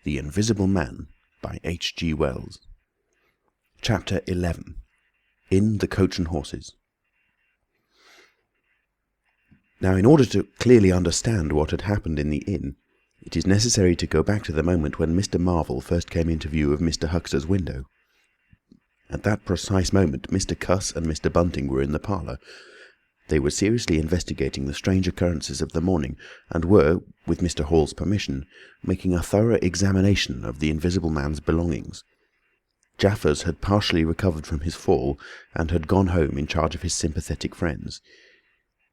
The Invisible Man by H.G. Wells. Chapter 11. In the Coach and Horses. Now, in order to clearly understand what had happened in the inn, it is necessary to go back to the moment when Mr. Marvel first came into view of Mr. Huxter's window. At that precise moment, Mr. Cuss and Mr. Bunting were in the parlour. They were seriously investigating the strange occurrences of the morning, and were, with Mr. Hall's permission, making a thorough examination of the Invisible Man's belongings. Jaffers had partially recovered from his fall, and had gone home in charge of his sympathetic friends.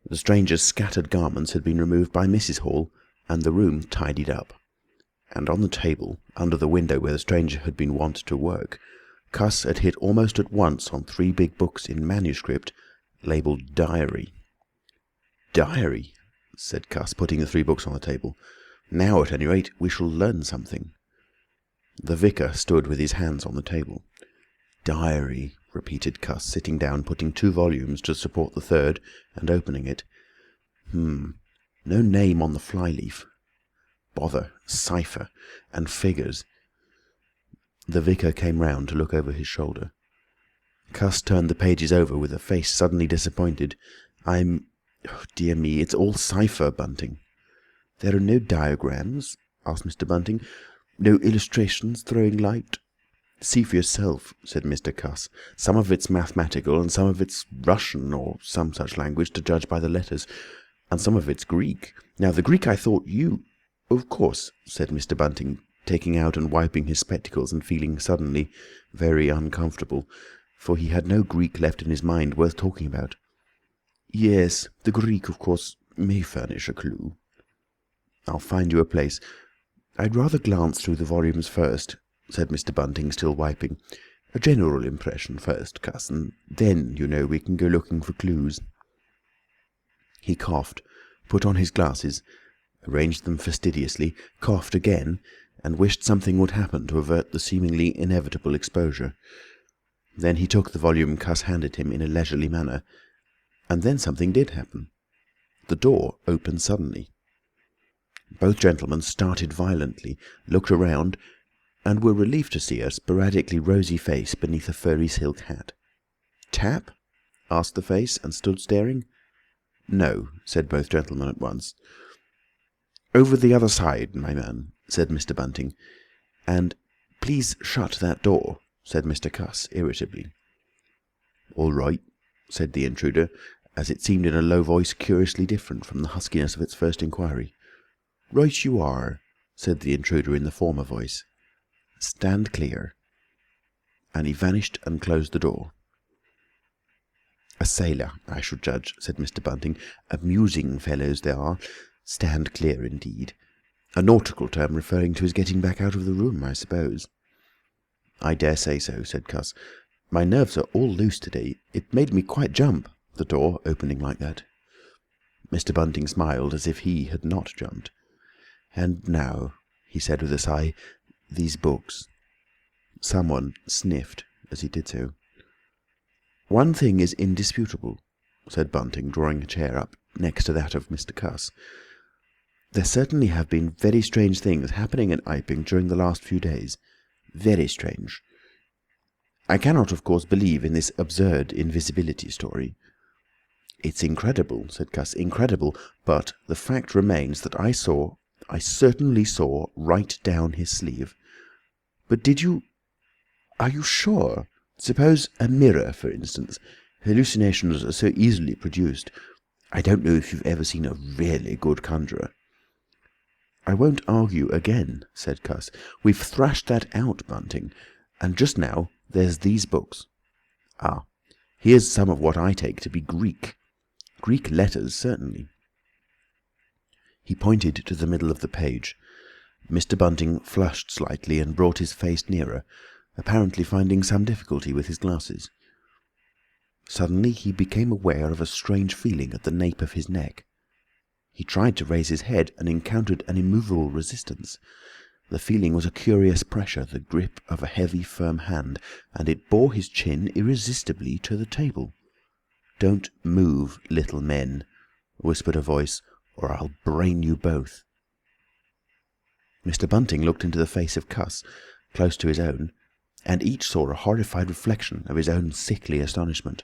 The stranger's scattered garments had been removed by Mrs. Hall, and the room tidied up. And on the table, under the window where the stranger had been wont to work, Cuss had hit almost at once on 3 big books in manuscript, labelled Diary. "Diary," said Cuss, putting the 3 books on the table. "Now, at any rate, we shall learn something." The vicar stood with his hands on the table. "Diary," repeated Cuss, sitting down, putting 2 volumes to support the 3rd, and opening it. No name on the flyleaf. Bother, cipher, and figures. The vicar came round to look over his shoulder. Cuss turned the pages over with a face suddenly disappointed. Oh, dear me, it's all cipher, Bunting." "There are no diagrams?" asked Mr. Bunting. "No illustrations throwing light?" "See for yourself," said Mr. Cuss. "Some of it's mathematical, and some of it's Russian, or some such language, to judge by the letters, and some of it's Greek. Now, the Greek I thought you—" "Of course," said Mr. Bunting, taking out and wiping his spectacles and feeling suddenly very uncomfortable, for he had no Greek left in his mind worth talking about. "Yes, the Greek, of course, may furnish a clue." "I'll find you a place. I'd rather glance through the volumes first," said Mr. Bunting, still wiping. "A general impression first, Cuss, and then, you know, we can go looking for clues." He coughed, put on his glasses, arranged them fastidiously, coughed again, and wished something would happen to avert the seemingly inevitable exposure. Then he took the volume Cuss handed him in a leisurely manner, and then something did happen. The door opened suddenly. Both gentlemen started violently, looked around, and were relieved to see a sporadically rosy face beneath a furry silk hat. "Tap?" asked the face, and stood staring. "No," said both gentlemen at once. "Over the other side, my man," said Mr. Bunting. "And please shut that door," said Mr. Cuss, irritably. "All right," said the intruder, as it seemed in a low voice curiously different from the huskiness of its first inquiry. "Right you are," said the intruder in the former voice. "Stand clear." And he vanished and closed the door. "A sailor, I should judge," said Mr. Bunting. "Amusing fellows they are. Stand clear, indeed. A nautical term referring to his getting back out of the room, I suppose." "I dare say so," said Cuss. "My nerves are all loose today. It made me quite jump, the door opening like that." Mr. Bunting smiled as if he had not jumped. "And now," he said with a sigh, "these books." Someone sniffed as he did so. "One thing is indisputable," said Bunting, drawing a chair up next to that of Mr. Cuss. "There certainly have been very strange things happening at Iping during the last few days. Very strange. I cannot, of course, believe in this absurd invisibility story." "It's incredible," said Cuss, "incredible, but the fact remains that I certainly saw right down his sleeve." "But did you? Are you sure? Suppose a mirror, for instance. Hallucinations are so easily produced. I don't know if you've ever seen a really good conjurer." "I won't argue again," said Cuss. "We've thrashed that out, Bunting. And just now there's these books. Ah, here's some of what I take to be Greek. Greek letters, certainly." He pointed to the middle of the page. Mr. Bunting flushed slightly and brought his face nearer, apparently finding some difficulty with his glasses. Suddenly he became aware of a strange feeling at the nape of his neck. He tried to raise his head and encountered an immovable resistance. The feeling was a curious pressure, the grip of a heavy, firm hand, and it bore his chin irresistibly to the table. "Don't move, little men," whispered a voice, "or I'll brain you both." Mr. Bunting looked into the face of Cuss, close to his own, and each saw a horrified reflection of his own sickly astonishment.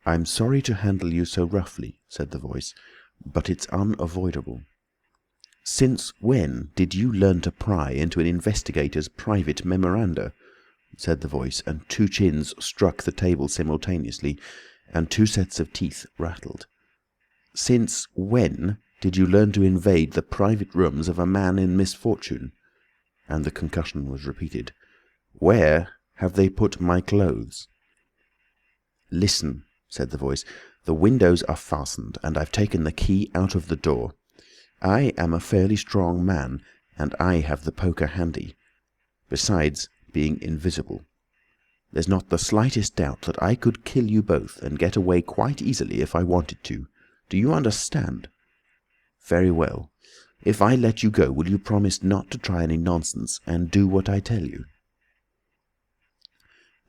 "I'm sorry to handle you so roughly," said the voice, "but it's unavoidable. Since when did you learn to pry into an investigator's private memoranda?" said the voice, and two chins struck the table simultaneously, and two sets of teeth rattled. "Since when did you learn to invade the private rooms of a man in misfortune?" And the concussion was repeated. "Where have they put my clothes?" "Listen," said the voice. "The windows are fastened, and I've taken the key out of the door. I am a fairly strong man, and I have the poker handy. Besides being invisible. There's not the slightest doubt that I could kill you both and get away quite easily if I wanted to. Do you understand? Very well. If I let you go, will you promise not to try any nonsense and do what I tell you?"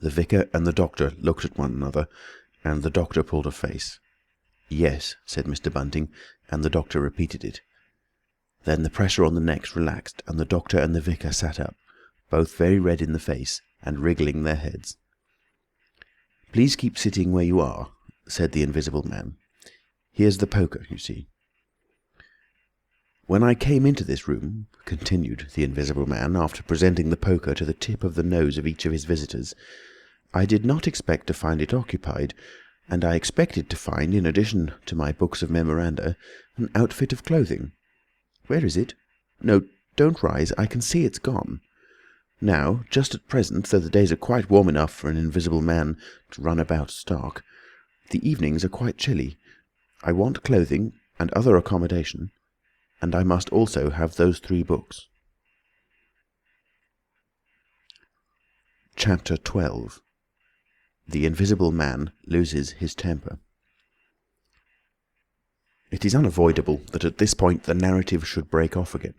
The vicar and the doctor looked at one another, and the doctor pulled a face. "Yes," said Mr. Bunting, and the doctor repeated it. Then the pressure on the necks relaxed, and the doctor and the vicar sat up, both very red in the face, and wriggling their heads. "Please keep sitting where you are," said the Invisible Man. "Here's the poker, you see." "When I came into this room," continued the Invisible Man, after presenting the poker to the tip of the nose of each of his visitors, "I did not expect to find it occupied, and I expected to find, in addition to my books of memoranda, an outfit of clothing. Where is it? No, don't rise, I can see it's gone. Now, just at present, though the days are quite warm enough for an invisible man to run about stark, the evenings are quite chilly. I want clothing and other accommodation, and I must also have those 3 books." Chapter 12. The Invisible Man loses his temper. It is unavoidable that at this point the narrative should break off again,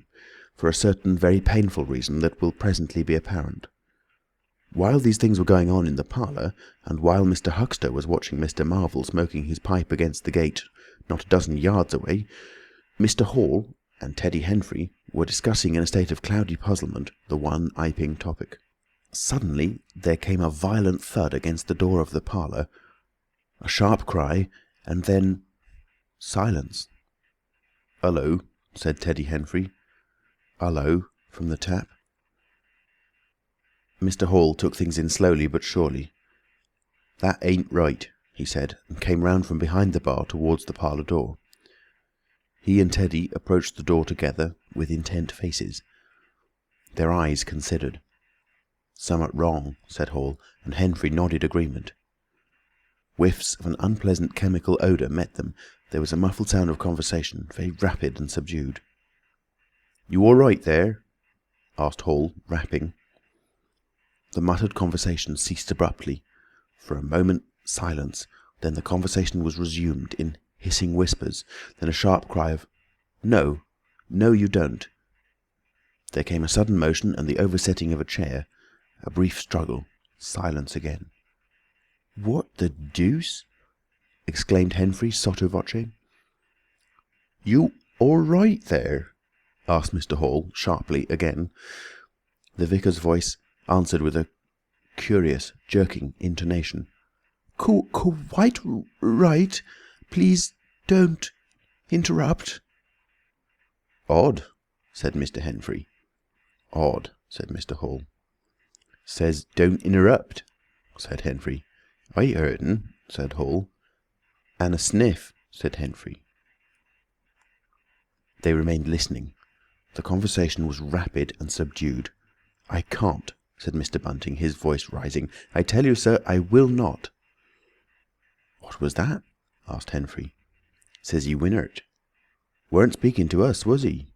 for a certain very painful reason that will presently be apparent. While these things were going on in the parlour, and while Mr. Huxter was watching Mr. Marvel smoking his pipe against the gate not a dozen yards away, Mr. Hall and Teddy Henfrey were discussing in a state of cloudy puzzlement the one Iping topic. Suddenly there came a violent thud against the door of the parlour, a sharp cry, and then silence. "Hullo," said Teddy Henfrey. "Hullo," from the tap. Mr. Hall took things in slowly but surely. "That ain't right," he said, and came round from behind the bar towards the parlour door. He and Teddy approached the door together, with intent faces. Their eyes considered. "Summat wrong," said Hall, and Henfrey nodded agreement. Whiffs of an unpleasant chemical odour met them. There was a muffled sound of conversation, very rapid and subdued. "You all right there?" asked Hall, rapping. The muttered conversation ceased abruptly. For a moment, silence. Then the conversation was resumed in hissing whispers. Then a sharp cry of, "No! No, you don't!" There came a sudden motion and the oversetting of a chair. A brief struggle. Silence again. "What the deuce?" exclaimed Henfrey sotto voce. "You all right there?" asked Mr. Hall, sharply again. The vicar's voice answered with a curious, jerking intonation. "Quite right. Please don't interrupt." "Odd," said Mr. Henfrey. "Odd," said Mr. Hall. "Says don't interrupt," said Henfrey. "I heard'n," said Hall. "And a sniff," said Henfrey. They remained listening. The conversation was rapid and subdued. "I can't," said Mr. Bunting, his voice rising. "I tell you, sir, I will not." "What was that?" asked Henfrey. "Says he winnert. Weren't speaking to us, was he?"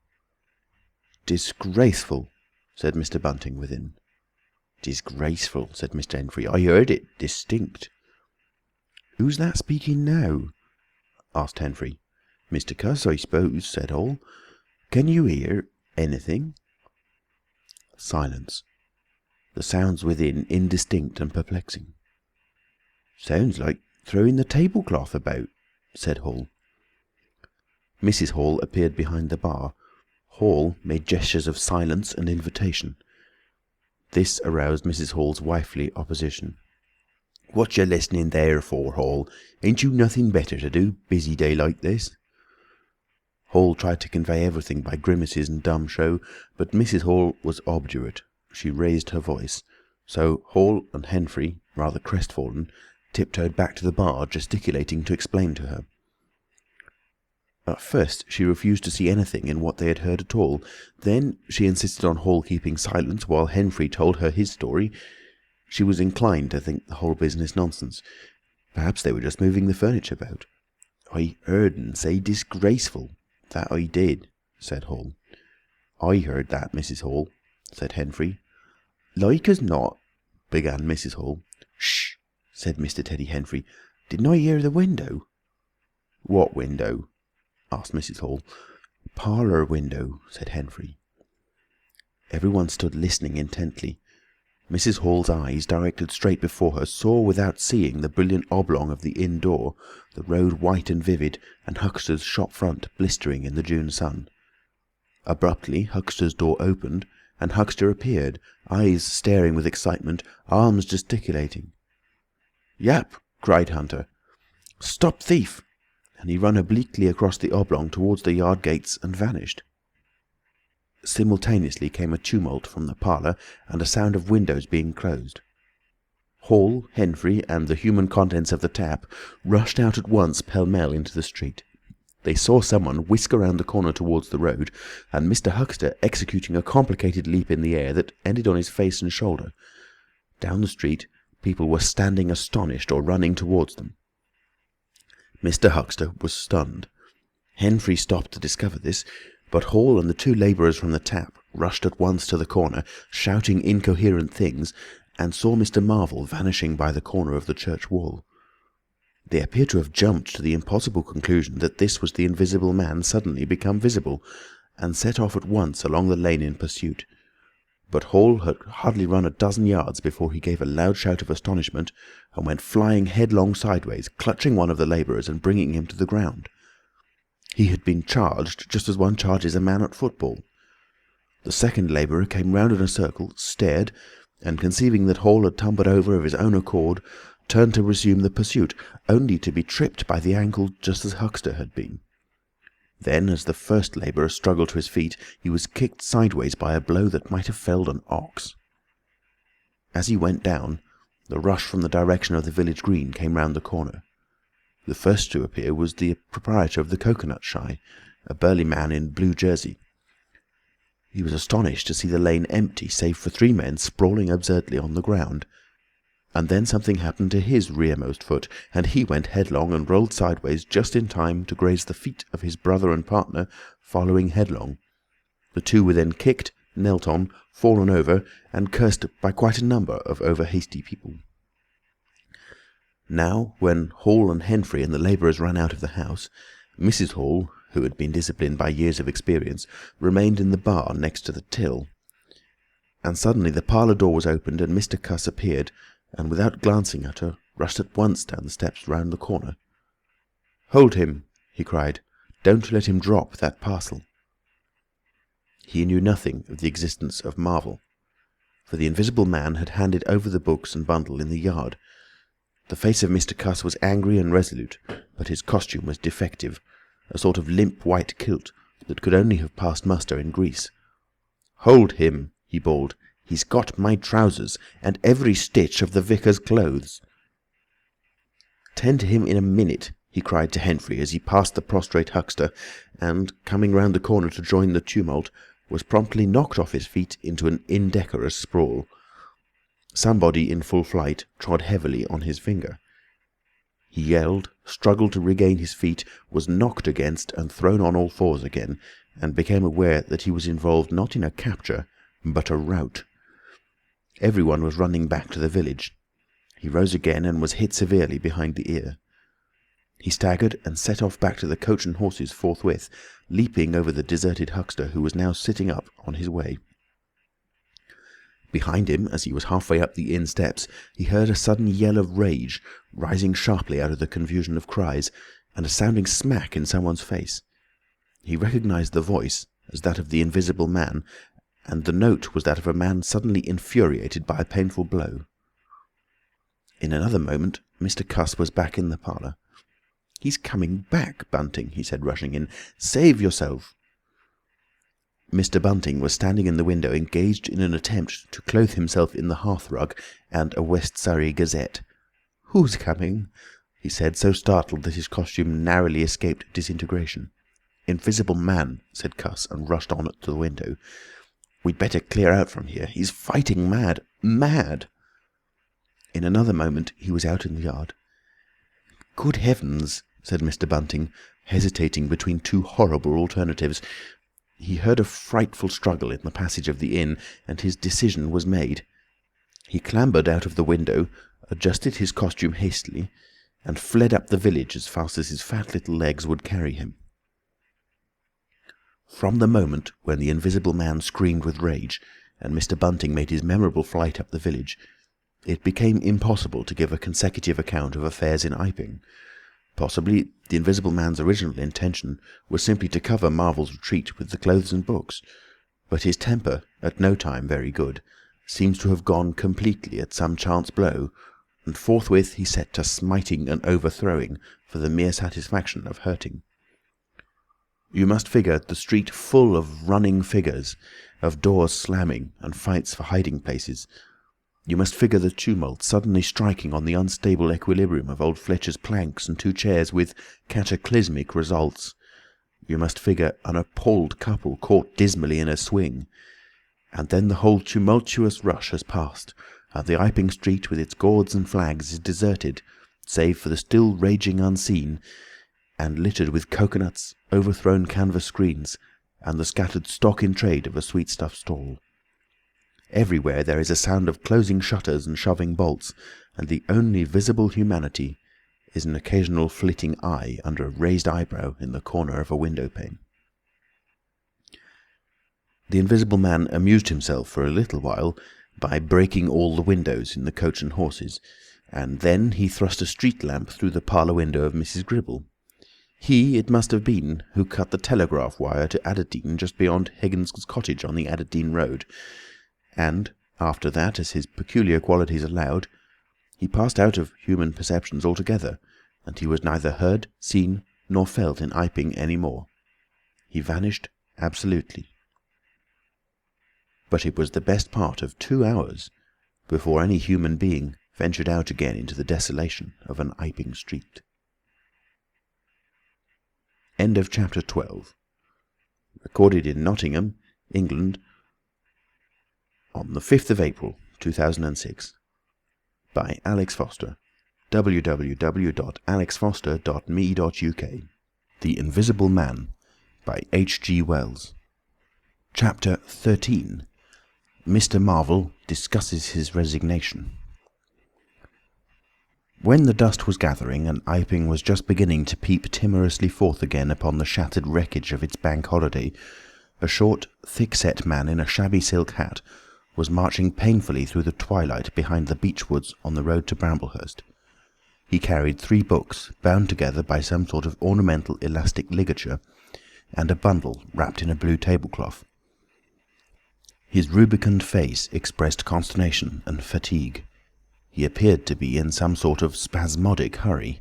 "Disgraceful," said Mr. Bunting within. "Disgraceful," said Mr. Henfrey. "I heard it distinct." "Who's that speaking now?" asked Henfrey. "Mr. Cuss, I suppose," said Hall. "Can you hear anything?" Silence. The sounds within indistinct and perplexing. "Sounds like throwing the tablecloth about," said Hall. Mrs. Hall appeared behind the bar. Hall made gestures of silence and invitation. This aroused Mrs. Hall's wifely opposition. "What you listening there for, Hall? Ain't you nothing better to do, busy day like this?" Hall tried to convey everything by grimaces and dumb show, but Mrs. Hall was obdurate. She raised her voice. So Hall and Henfrey, rather crestfallen, tiptoed back to the bar, gesticulating to explain to her. At first she refused to see anything in what they had heard at all. Then she insisted on Hall keeping silence while Henfrey told her his story. She was inclined to think the whole business nonsense. Perhaps they were just moving the furniture about. "I heard un say disgraceful. That I did," said Hall. "I heard that, Mrs. Hall," said Henfrey. "Like as not," began Mrs. Hall. "Shh!" said Mr. Teddy Henfrey. "Didn't I hear the window?" "What window?" asked Mrs. Hall. "Parlour window," said Henfrey. Everyone stood listening intently. Mrs. Hall's eyes, directed straight before her, saw without seeing the brilliant oblong of the inn door, the road white and vivid, and Huxter's shop front blistering in the June sun. Abruptly Huxter's door opened, and Huxter appeared, eyes staring with excitement, arms gesticulating. "Yap!" cried Hunter. "Stop thief!" and he ran obliquely across the oblong towards the yard gates and vanished. Simultaneously came a tumult from the parlour and a sound of windows being closed. Hall, Henfrey, and the human contents of the tap rushed out at once pell-mell into the street. They saw someone whisk around the corner towards the road, and Mr. Huxter executing a complicated leap in the air that ended on his face and shoulder. Down the street people were standing astonished or running towards them. Mr. Huxter was stunned. Henfrey stopped to discover this, but Hall and the two labourers from the tap rushed at once to the corner, shouting incoherent things, and saw Mr. Marvel vanishing by the corner of the church wall. They appeared to have jumped to the impossible conclusion that this was the invisible man suddenly become visible, and set off at once along the lane in pursuit. But Hall had hardly run a dozen yards before he gave a loud shout of astonishment, and went flying headlong sideways, clutching one of the labourers and bringing him to the ground. He had been charged just as one charges a man at football. The second labourer came round in a circle, stared, and conceiving that Hall had tumbled over of his own accord, turned to resume the pursuit, only to be tripped by the ankle just as Huxter had been. Then, as the first labourer struggled to his feet, he was kicked sideways by a blow that might have felled an ox. As he went down, the rush from the direction of the village green came round the corner. The first to appear was the proprietor of the coconut shy, a burly man in blue jersey. He was astonished to see the lane empty, save for 3 men sprawling absurdly on the ground. And then something happened to his rearmost foot, and he went headlong and rolled sideways just in time to graze the feet of his brother and partner, following headlong. The two were then kicked, knelt on, fallen over, and cursed by quite a number of over-hasty people. Now, when Hall and Henfrey and the labourers ran out of the house, Mrs. Hall, who had been disciplined by years of experience, remained in the bar next to the till. And suddenly the parlour door was opened and Mr. Cuss appeared, and without glancing at her, rushed at once down the steps round the corner. "Hold him!" he cried. "Don't let him drop that parcel." He knew nothing of the existence of Marvel, for the invisible man had handed over the books and bundle in the yard. The face of Mr. Cuss was angry and resolute, but his costume was defective, a sort of limp white kilt that could only have passed muster in Greece. "Hold him!" he bawled. "He's got my trousers, and every stitch of the vicar's clothes." "Tend to him in a minute," he cried to Henfrey as he passed the prostrate Huxter, and, coming round the corner to join the tumult, was promptly knocked off his feet into an indecorous sprawl. Somebody in full flight trod heavily on his finger. He yelled, struggled to regain his feet, was knocked against and thrown on all fours again, and became aware that he was involved not in a capture, but a rout. Everyone was running back to the village. He rose again and was hit severely behind the ear. He staggered and set off back to the coach and horses forthwith, leaping over the deserted Huxter, who was now sitting up on his way. Behind him, as he was halfway up the inn steps, he heard a sudden yell of rage, rising sharply out of the confusion of cries, and a sounding smack in someone's face. He recognised the voice, as that of the Invisible Man, and the note was that of a man suddenly infuriated by a painful blow. In another moment Mr. Cuss was back in the parlour. "He's coming back, Bunting," he said, rushing in. "Save yourself." Mr. Bunting was standing in the window, engaged in an attempt to clothe himself in the hearthrug and a West Surrey Gazette. "Who's coming?" he said, so startled that his costume narrowly escaped disintegration. "Invisible Man," said Cuss, and rushed on to the window. "We'd better clear out from here. He's fighting mad. Mad!" In another moment he was out in the yard. "Good heavens!" said Mr. Bunting, hesitating between two horrible alternatives. He heard a frightful struggle in the passage of the inn, and his decision was made. He clambered out of the window, adjusted his costume hastily, and fled up the village as fast as his fat little legs would carry him. From the moment when the Invisible Man screamed with rage, and Mr. Bunting made his memorable flight up the village, it became impossible to give a consecutive account of affairs in Iping. Possibly the Invisible Man's original intention was simply to cover Marvel's retreat with the clothes and books, but his temper, at no time very good, seems to have gone completely at some chance blow, and forthwith he set to smiting and overthrowing for the mere satisfaction of hurting. You must figure the street full of running figures, of doors slamming and fights for hiding places. You must figure the tumult suddenly striking on the unstable equilibrium of old Fletcher's planks and two chairs with cataclysmic results. You must figure an appalled couple caught dismally in a swing. And then the whole tumultuous rush has passed, and the Iping street with its gourds and flags is deserted, save for the still raging unseen, and littered with coconuts, overthrown canvas screens, and the scattered stock in trade of a sweetstuff stall. Everywhere there is a sound of closing shutters and shoving bolts, and the only visible humanity is an occasional flitting eye under a raised eyebrow in the corner of a window pane. The Invisible Man amused himself for a little while by breaking all the windows in the Coach and Horses, and then he thrust a street lamp through the parlour window of Mrs. Gribble. He, it must have been, who cut the telegraph wire to Adderdean just beyond Higgins's cottage on the Adderdean road, and, after that, as his peculiar qualities allowed, he passed out of human perceptions altogether, and he was neither heard, seen, nor felt in Iping any more. He vanished absolutely. But it was the best part of 2 hours before any human being ventured out again into the desolation of an Iping street. End of chapter 12. Recorded in Nottingham, England, on the 5th of April, 2006. By Alex Foster. www.alexfoster.me.uk. The Invisible Man. By H. G. Wells. Chapter 13. Mr. Marvel discusses his resignation. When the dust was gathering and Iping was just beginning to peep timorously forth again upon the shattered wreckage of its bank holiday, a short, thick-set man in a shabby silk hat was marching painfully through the twilight behind the beech woods on the road to Bramblehurst. He carried 3 books, bound together by some sort of ornamental elastic ligature, and a bundle wrapped in a blue tablecloth. His rubicund face expressed consternation and fatigue. He appeared to be in some sort of spasmodic hurry.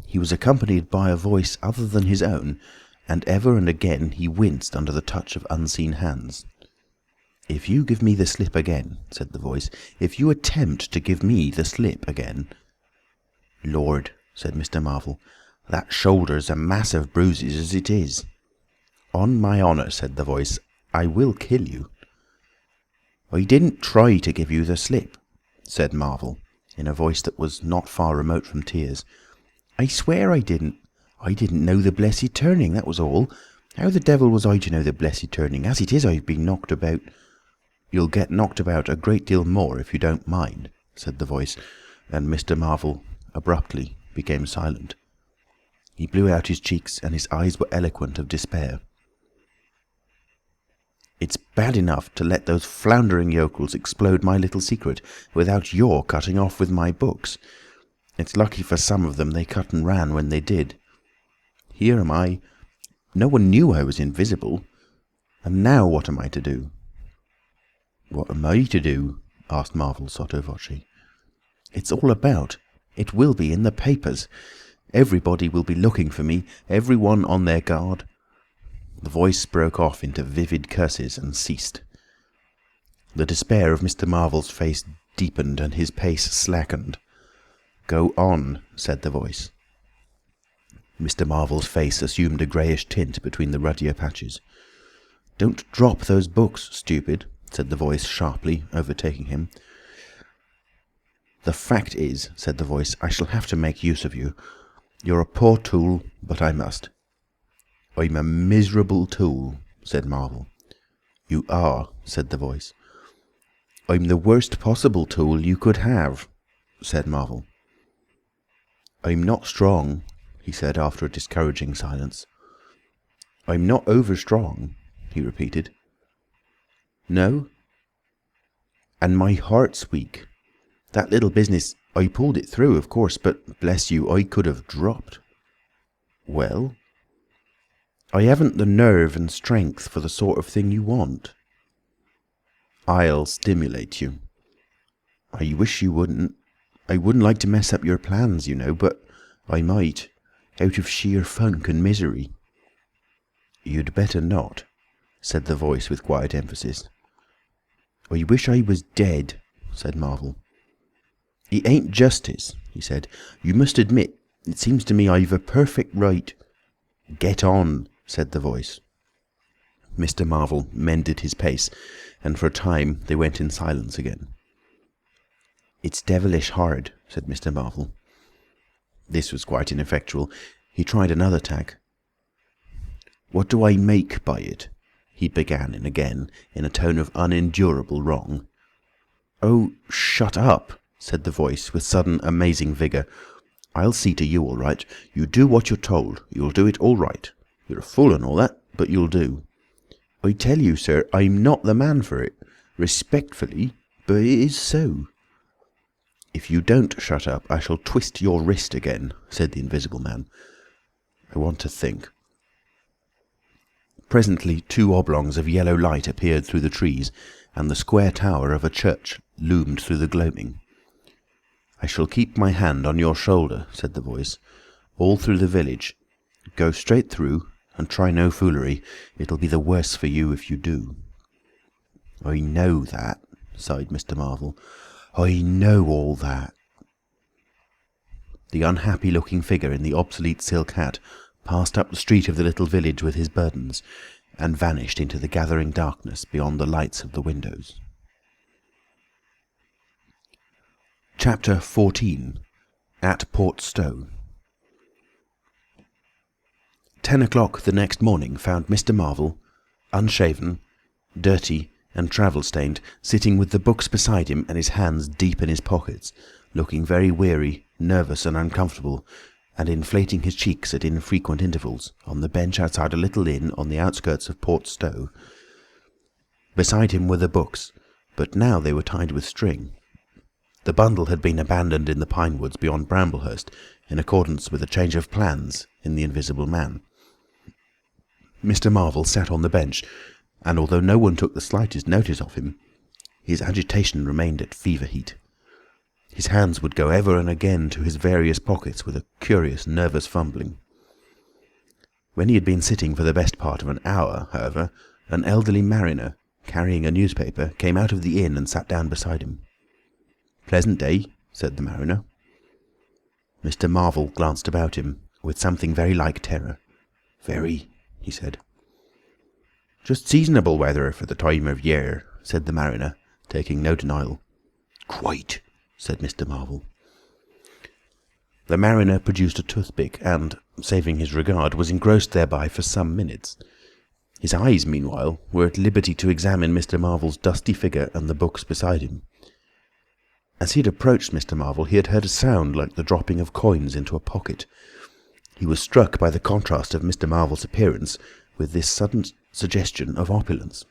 He was accompanied by a voice other than his own, and ever and again he winced under the touch of unseen hands. "If you give me the slip again," said the voice, "if you attempt to give me the slip again—" "Lord," said Mr. Marvel, "that shoulder's a mass of bruises as it is." "On my honour," said the voice, "I will kill you." "I didn't try to give you the slip," said Marvel, in a voice that was not far remote from tears. "I swear I didn't. I didn't know the blessed turning, that was all. How the devil was I to know the blessed turning? As it is, I've been knocked about." "You'll get knocked about a great deal more if you don't mind," said the voice, and Mr. Marvel abruptly became silent. He blew out his cheeks, and his eyes were eloquent of despair. "It's bad enough to let those floundering yokels explode my little secret without your cutting off with my books. It's lucky for some of them they cut and ran when they did. Here am I. No one knew I was invisible. And now what am I to do?" "What am I to do?" asked Marvel sotto voce. "It's all about. It will be in the papers. Everybody will be looking for me, everyone on their guard." The voice broke off into vivid curses and ceased. The despair of Mr. Marvel's face deepened and his pace slackened. "Go on," said the voice. Mr. Marvel's face assumed a greyish tint between the ruddier patches. "Don't drop those books, stupid," said the voice sharply, overtaking him. "The fact is," said the voice, "I shall have to make use of you. You're a poor tool, but I must." "I'm a miserable tool," said Marvel. "You are," said the voice. "I'm the worst possible tool you could have," said Marvel. "I'm not strong," he said after a discouraging silence. "I'm not over-strong," he repeated. "No? And my heart's weak. That little business, I pulled it through, of course, but bless you, I could have dropped." "Well?" "I haven't the nerve and strength for the sort of thing you want." "I'll stimulate you." "I wish you wouldn't. I wouldn't like to mess up your plans, you know, but I might, out of sheer funk and misery." "You'd better not," said the voice with quiet emphasis. "I wish I was dead," said Marvel. "It ain't justice," he said. "You must admit, it seems to me I've a perfect right—" "Get on," said the voice. Mr. Marvel mended his pace, and for a time they went in silence again. "It's devilish hard," said Mr. Marvel. This was quite ineffectual. He tried another tack. "What do I make by it?" he began again, in a tone of unendurable wrong. "Oh, shut up," said the voice, with sudden amazing vigour. "I'll see to you all right. You do what you're told. You'll do it all right. You're a fool and all that, but you'll do. I tell you, sir, I'm not the man for it. Respectfully, but it is so." "If you don't shut up, I shall twist your wrist again," said the Invisible Man. "I want to think." Presently 2 oblongs of yellow light appeared through the trees, and the square tower of a church loomed through the gloaming. "I shall keep my hand on your shoulder," said the voice, "all through the village. Go straight through, and try no foolery. It'll be the worse for you if you do." "I know that," sighed Mr. Marvel. "I know all that." The unhappy-looking figure in the obsolete silk hat passed up the street of the little village with his burdens, and vanished into the gathering darkness beyond the lights of the windows. Chapter 14. At Port Stowe. 10 o'clock the next morning found Mr. Marvel, unshaven, dirty, and travel-stained, sitting with the books beside him and his hands deep in his pockets, looking very weary, nervous and uncomfortable, and inflating his cheeks at infrequent intervals, on the bench outside a little inn on the outskirts of Port Stowe. Beside him were the books, but now they were tied with string. The bundle had been abandoned in the pine woods beyond Bramblehurst, in accordance with a change of plans in the Invisible Man. Mr. Marvel sat on the bench, and although no one took the slightest notice of him, his agitation remained at fever heat. His hands would go ever and again to his various pockets with a curious, nervous fumbling. When he had been sitting for the best part of an hour, however, an elderly mariner, carrying a newspaper, came out of the inn and sat down beside him. "Pleasant day," said the mariner. Mr. Marvel glanced about him, with something very like terror. "Very," he said. "Just seasonable weather for the time of year," said the mariner, taking no denial. "Quite," said Mr. Marvel. The mariner produced a toothpick and, saving his regard, was engrossed thereby for some minutes. His eyes, meanwhile, were at liberty to examine Mr. Marvel's dusty figure and the books beside him. As he had approached Mr. Marvel, he had heard a sound like the dropping of coins into a pocket. He was struck by the contrast of Mr. Marvel's appearance with this sudden suggestion of opulence.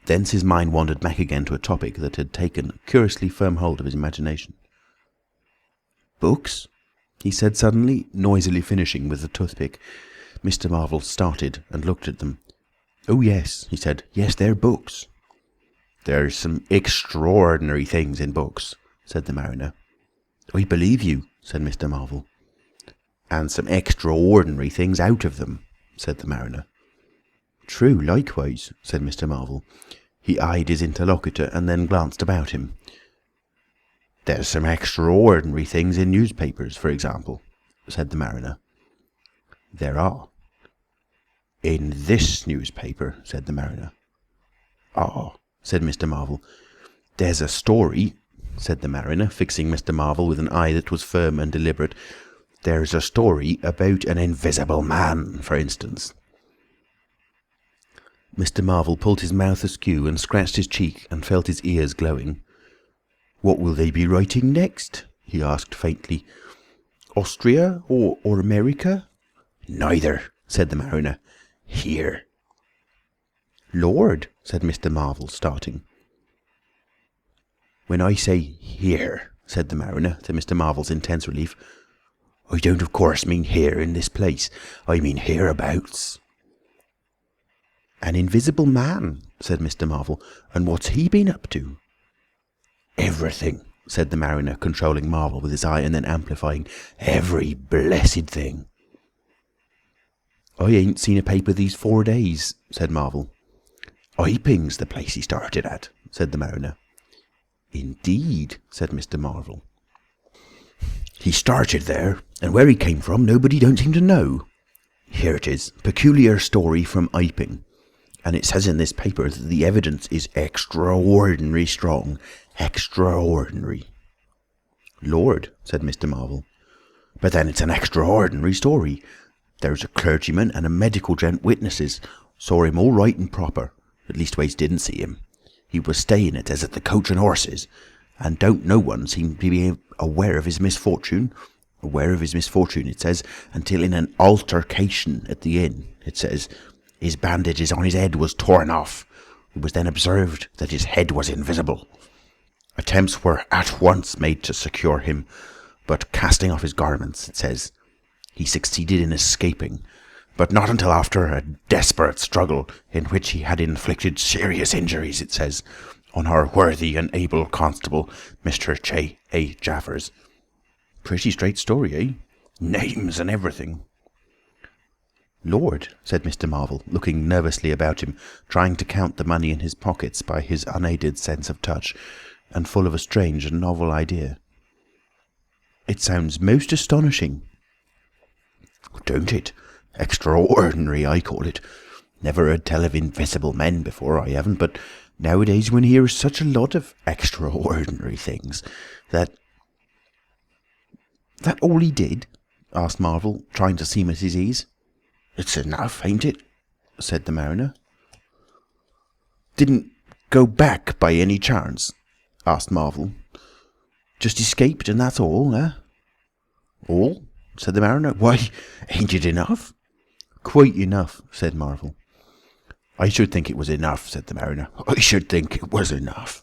Thence his mind wandered back again to a topic that had taken curiously firm hold of his imagination. "Books?" he said suddenly, noisily finishing with the toothpick. Mr. Marvel started and looked at them. "Oh, yes," he said. "Yes, they're books." "There's some extraordinary things in books," said the mariner. "I believe you," said Mr. Marvel. "And some extraordinary things out of them," said the mariner. "True, likewise," said Mr. Marvel. He eyed his interlocutor and then glanced about him. "There's some extraordinary things in newspapers, for example," said the mariner. "There are." "In this newspaper," said the mariner. "Ah," said Mr. Marvel. "There's a story," said the mariner, fixing Mr. Marvel with an eye that was firm and deliberate. "There's a story about an invisible man, for instance." Mr. Marvel pulled his mouth askew and scratched his cheek and felt his ears glowing. "What will they be writing next?" he asked faintly. "Austria or America?" "Neither," said the mariner. "Here." "Lord," said Mr. Marvel, starting. "When I say here," said the mariner, to Mr. Marvel's intense relief, "I don't of course mean here in this place. I mean hereabouts." "An invisible man," said Mr. Marvel. "And what's he been up to?" "Everything," said the mariner, controlling Marvel with his eye and then amplifying. "Every blessed thing." "I ain't seen a paper these 4 days," said Marvel. "Iping's the place he started at," said the mariner. "Indeed," said Mr. Marvel. "He started there, and where he came from nobody don't seem to know. Here it is, peculiar story from Iping. And it says in this paper that the evidence is extraordinary strong. Extraordinary." "Lord," said Mr. Marvel. "But then it's an extraordinary story. There's a clergyman and a medical gent witnesses. Saw him all right and proper. At leastways didn't see him. He was staying, it says, at the Coach and Horses. And don't no one seem to be aware of his misfortune. Aware of his misfortune, it says, until in an altercation at the inn, it says, his bandages on his head was torn off. It was then observed that his head was invisible. Attempts were at once made to secure him, but casting off his garments, it says, he succeeded in escaping, but not until after a desperate struggle in which he had inflicted serious injuries, it says, on our worthy and able constable, Mr. J. A. Jaffers. Pretty straight story, eh? Names and everything." "Lord," said Mr. Marvel, looking nervously about him, trying to count the money in his pockets by his unaided sense of touch, and full of a strange and novel idea. "It sounds most astonishing." "Don't it? Extraordinary, I call it. Never heard tell of invisible men before, I haven't, but nowadays one hears such a lot of extraordinary things that—" "That all he did?" asked Marvel, trying to seem at his ease. "It's enough, ain't it?" said the mariner. "Didn't go back by any chance?" asked Marvel. "Just escaped and that's all, eh?" "All?" said the mariner. "Why, ain't it enough?" "Quite enough," said Marvel. "I should think it was enough," said the mariner. "I should think it was enough."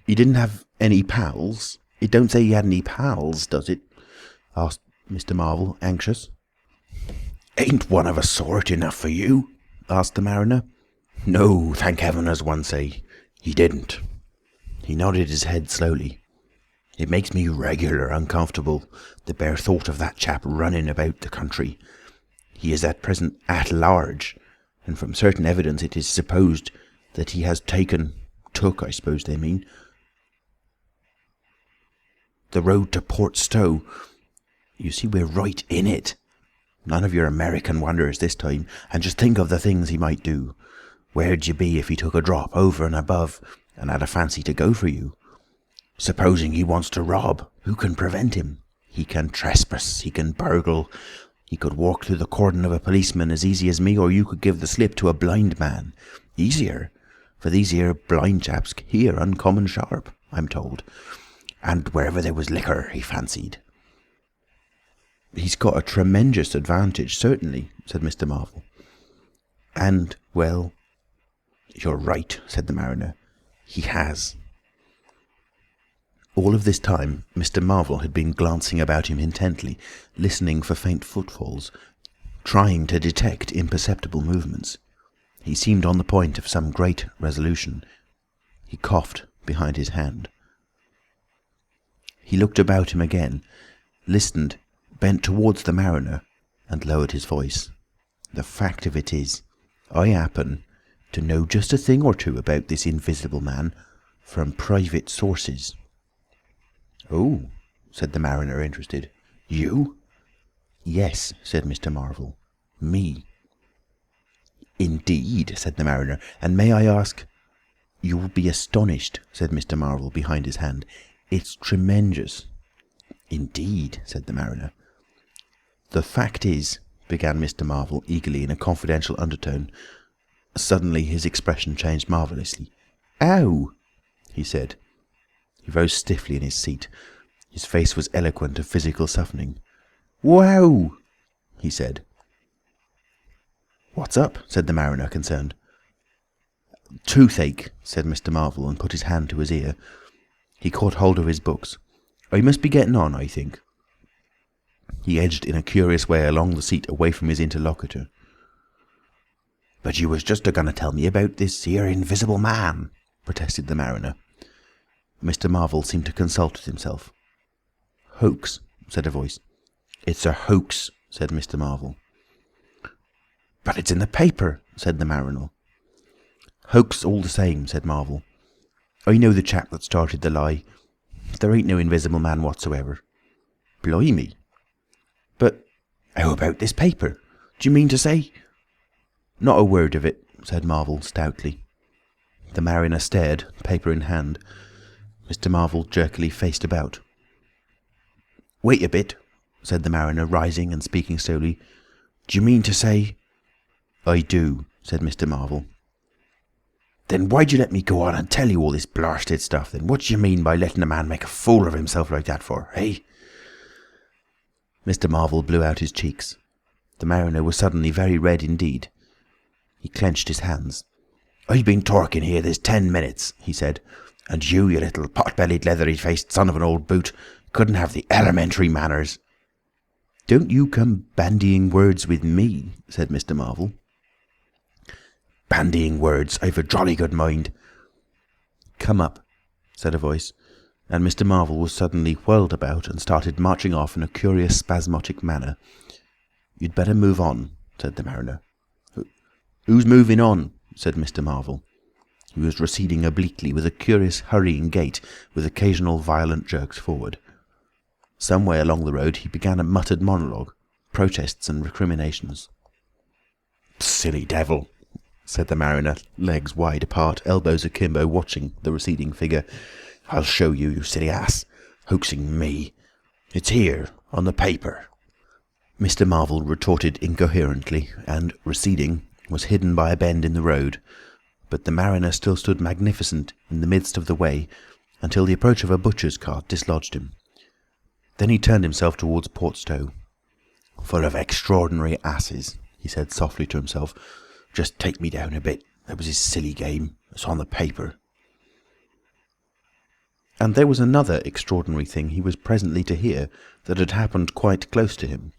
"He didn't have any pals? It don't say he had any pals, does it?" asked Mr. Marvel, anxious. "Ain't one of a sort enough for you?" asked the mariner. "No, thank heaven, as one say. He didn't." He nodded his head slowly. "It makes me regular uncomfortable, the bare thought of that chap running about the country. He is at present at large, and from certain evidence it is supposed that he has took, I suppose they mean, the road to Port Stowe. You see, we're right in it. None of your American wonders this time, and just think of the things he might do. Where'd you be if he took a drop over and above and had a fancy to go for you? Supposing he wants to rob, who can prevent him? He can trespass, he can burgle. He could walk through the cordon of a policeman as easy as me, or you could give the slip to a blind man. Easier, for these here blind chaps hear uncommon sharp, I'm told. And wherever there was liquor, he fancied." "He's got a tremendous advantage, certainly," said Mr. Marvel. "And, well—" "You're right," said the mariner. "He has." All of this time Mr. Marvel had been glancing about him intently, listening for faint footfalls, trying to detect imperceptible movements. He seemed on the point of some great resolution. He coughed behind his hand. He looked about him again, listened, bent towards the mariner, and lowered his voice. "The fact of it is, I happen to know just a thing or two about this invisible man from private sources." "Oh," said the mariner, interested. "You?" "Yes," said Mr. Marvel. "Me." "Indeed," said the mariner. "And may I ask—" "You'll be astonished," said Mr. Marvel behind his hand. "It's tremendous." "Indeed," said the mariner. "The fact is," began Mr. Marvel eagerly in a confidential undertone. Suddenly his expression changed marvellously. "Ow!" he said. He rose stiffly in his seat. His face was eloquent of physical suffering. "Wow!" he said. "What's up?" said the mariner, concerned. "Toothache," said Mr. Marvel, and put his hand to his ear. He caught hold of his books. "I must be getting on, I think." He edged in a curious way along the seat away from his interlocutor. "But you was just a-going to tell me about this here invisible man," protested the mariner. Mr. Marvel seemed to consult with himself. "Hoax," said a voice. "It's a hoax," said Mr. Marvel. "But it's in the paper," said the mariner. "Hoax all the same," said Marvel. "I know the chap that started the lie. There ain't no invisible man whatsoever." "Blimey!" "But how about this paper? Do you mean to say—" "Not a word of it," said Marvel stoutly. The mariner stared, paper in hand. Mr. Marvel jerkily faced about. "Wait a bit," said the mariner, rising and speaking slowly. "Do you mean to say—" "I do," said Mr. Marvel. "Then why'd you let me go on and tell you all this blarsted stuff then? What do you mean by letting a man make a fool of himself like that for, eh?" Mr. Marvel blew out his cheeks. The mariner was suddenly very red indeed. He clenched his hands. "I've been talking here this 10 minutes," he said, "and you little pot-bellied, leathery-faced son of an old boot, couldn't have the elementary manners." "Don't you come bandying words with me," said Mr. Marvel. "Bandying words! I've a jolly good mind." "Come up," said a voice, and Mr. Marvel was suddenly whirled about and started marching off in a curious spasmodic manner. "You'd better move on," said the mariner. "Who's moving on?" said Mr. Marvel. He was receding obliquely with a curious hurrying gait, with occasional violent jerks forward. Some way along the road he began a muttered monologue, protests and recriminations. "Silly devil," said the mariner, legs wide apart, elbows akimbo, watching the receding figure. "I'll show you, you silly ass. Hoaxing me. It's here, on the paper." Mr. Marvel retorted incoherently, and, receding, was hidden by a bend in the road, but the mariner still stood magnificent in the midst of the way until the approach of a butcher's cart dislodged him. Then he turned himself towards Portstowe. "Full of extraordinary asses," he said softly to himself. "Just take me down a bit. That was his silly game. It's on the paper." And there was another extraordinary thing he was presently to hear that had happened quite close to him.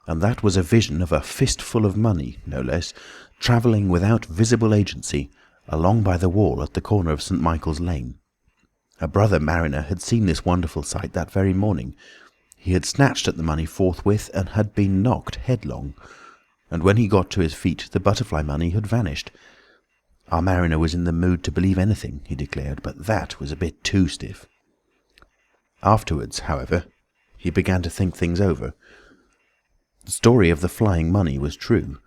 And that was a vision of a fistful of money, no less, travelling without visible agency along by the wall at the corner of St. Michael's Lane. A brother mariner had seen this wonderful sight that very morning. He had snatched at the money forthwith and had been knocked headlong. And when he got to his feet, the butterfly money had vanished. Our mariner was in the mood to believe anything, he declared, but that was a bit too stiff. Afterwards, however, he began to think things over. The story of the flying money was true,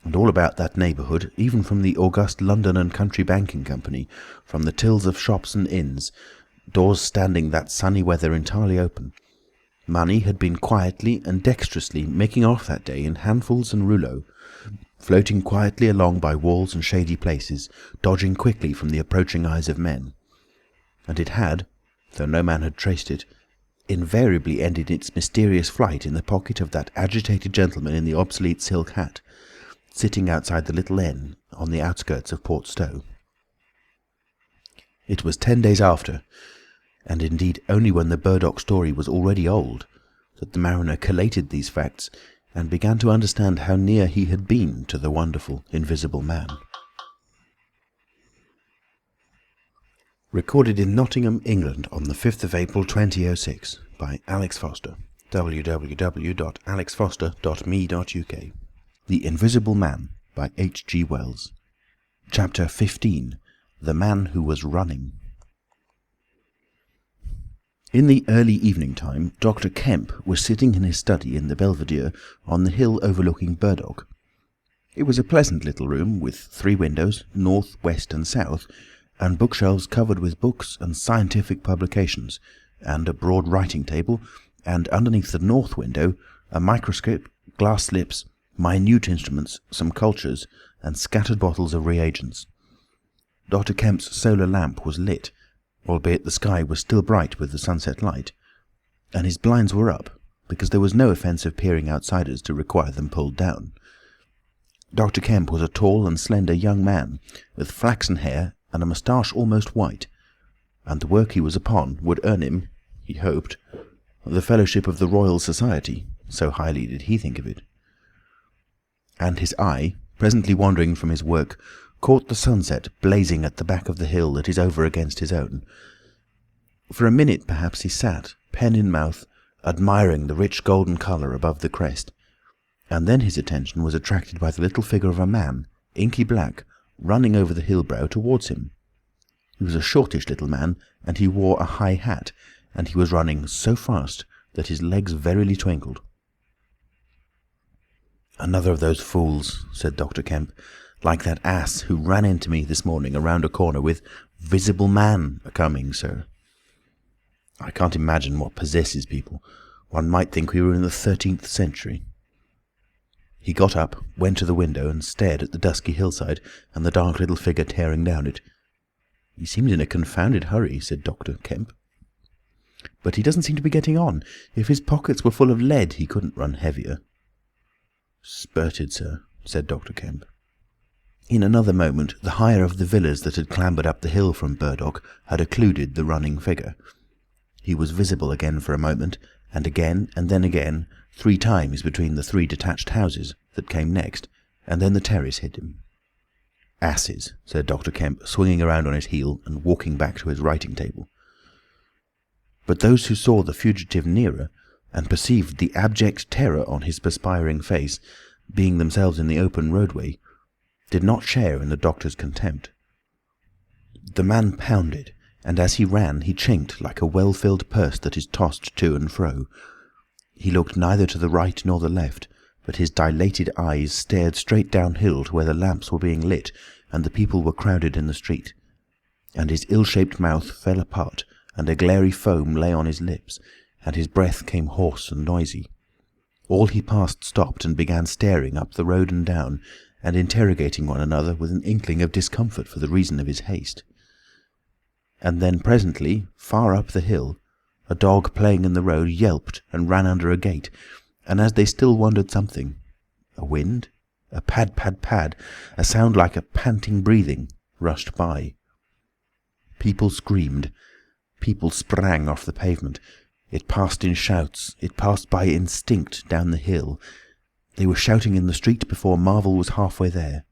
and all about that neighbourhood, even from the august London and Country Banking Company, from the tills of shops and inns, doors standing that sunny weather entirely open, money had been quietly and dexterously making off that day in handfuls and rouleaux, floating quietly along by walls and shady places, dodging quickly from the approaching eyes of men. And it had, though no man had traced it, invariably ended its mysterious flight in the pocket of that agitated gentleman in the obsolete silk hat, sitting outside the little inn on the outskirts of Portstowe. It was 10 days after, and indeed only when the Burdock story was already old, that the mariner collated these facts and began to understand how near he had been to the wonderful invisible man. Recorded in Nottingham, England on the 5th of April 2006 by Alex Foster. www.alexfoster.me.uk. The Invisible Man by H.G. Wells. Chapter 15. The Man Who Was Running. In the early evening time, Dr. Kemp was sitting in his study in the Belvedere on the hill overlooking Burdock. It was a pleasant little room with 3 windows, north, west and south, and bookshelves covered with books and scientific publications, and a broad writing table, and underneath the north window a microscope, glass slips, minute instruments, some cultures, and scattered bottles of reagents. Dr. Kemp's solar lamp was lit, albeit the sky was still bright with the sunset light, and his blinds were up, because there was no offence of peering outsiders to require them pulled down. Dr. Kemp was a tall and slender young man, with flaxen hair and a moustache almost white, and the work he was upon would earn him, he hoped, the fellowship of the Royal Society, so highly did he think of it. And his eye, presently wandering from his work, caught the sunset blazing at the back of the hill that is over against his own. For a minute perhaps he sat, pen in mouth, admiring the rich golden colour above the crest, and then his attention was attracted by the little figure of a man, inky black, running over the hill brow towards him. He was a shortish little man, and he wore a high hat, and he was running so fast that his legs verily twinkled. "Another of those fools," said Dr. Kemp, "like that ass who ran into me this morning around a corner with 'Visible Man a-coming, sir.' I can't imagine what possesses people. One might think we were in the 13th century." He got up, went to the window, and stared at the dusky hillside and the dark little figure tearing down it. "He seems in a confounded hurry," said Dr. Kemp. "But he doesn't seem to be getting on. If his pockets were full of lead, he couldn't run heavier." "Spurted, sir," said Dr. Kemp. In another moment, the higher of the villas that had clambered up the hill from Burdock had occluded the running figure. He was visible again for a moment, and then again, 3 times between the 3 detached houses that came next, and then the terrace hid him. "Asses," said Dr. Kemp, swinging around on his heel and walking back to his writing table. But those who saw the fugitive nearer, and perceived the abject terror on his perspiring face, being themselves in the open roadway, did not share in the doctor's contempt. The man pounded, and as he ran he chinked like a well-filled purse that is tossed to and fro. He looked neither to the right nor the left, but his dilated eyes stared straight downhill to where the lamps were being lit and the people were crowded in the street, and his ill-shaped mouth fell apart, and a glary foam lay on his lips, and his breath came hoarse and noisy. All he passed stopped and began staring up the road and down, and interrogating one another with an inkling of discomfort for the reason of his haste. And then presently, far up the hill, a dog playing in the road yelped and ran under a gate, and as they still wondered something, a wind, a pad, pad, pad, a sound like a panting breathing, rushed by. People screamed. People sprang off the pavement. It passed in shouts. It passed by instinct down the hill. They were shouting in the street before Marvel was halfway there.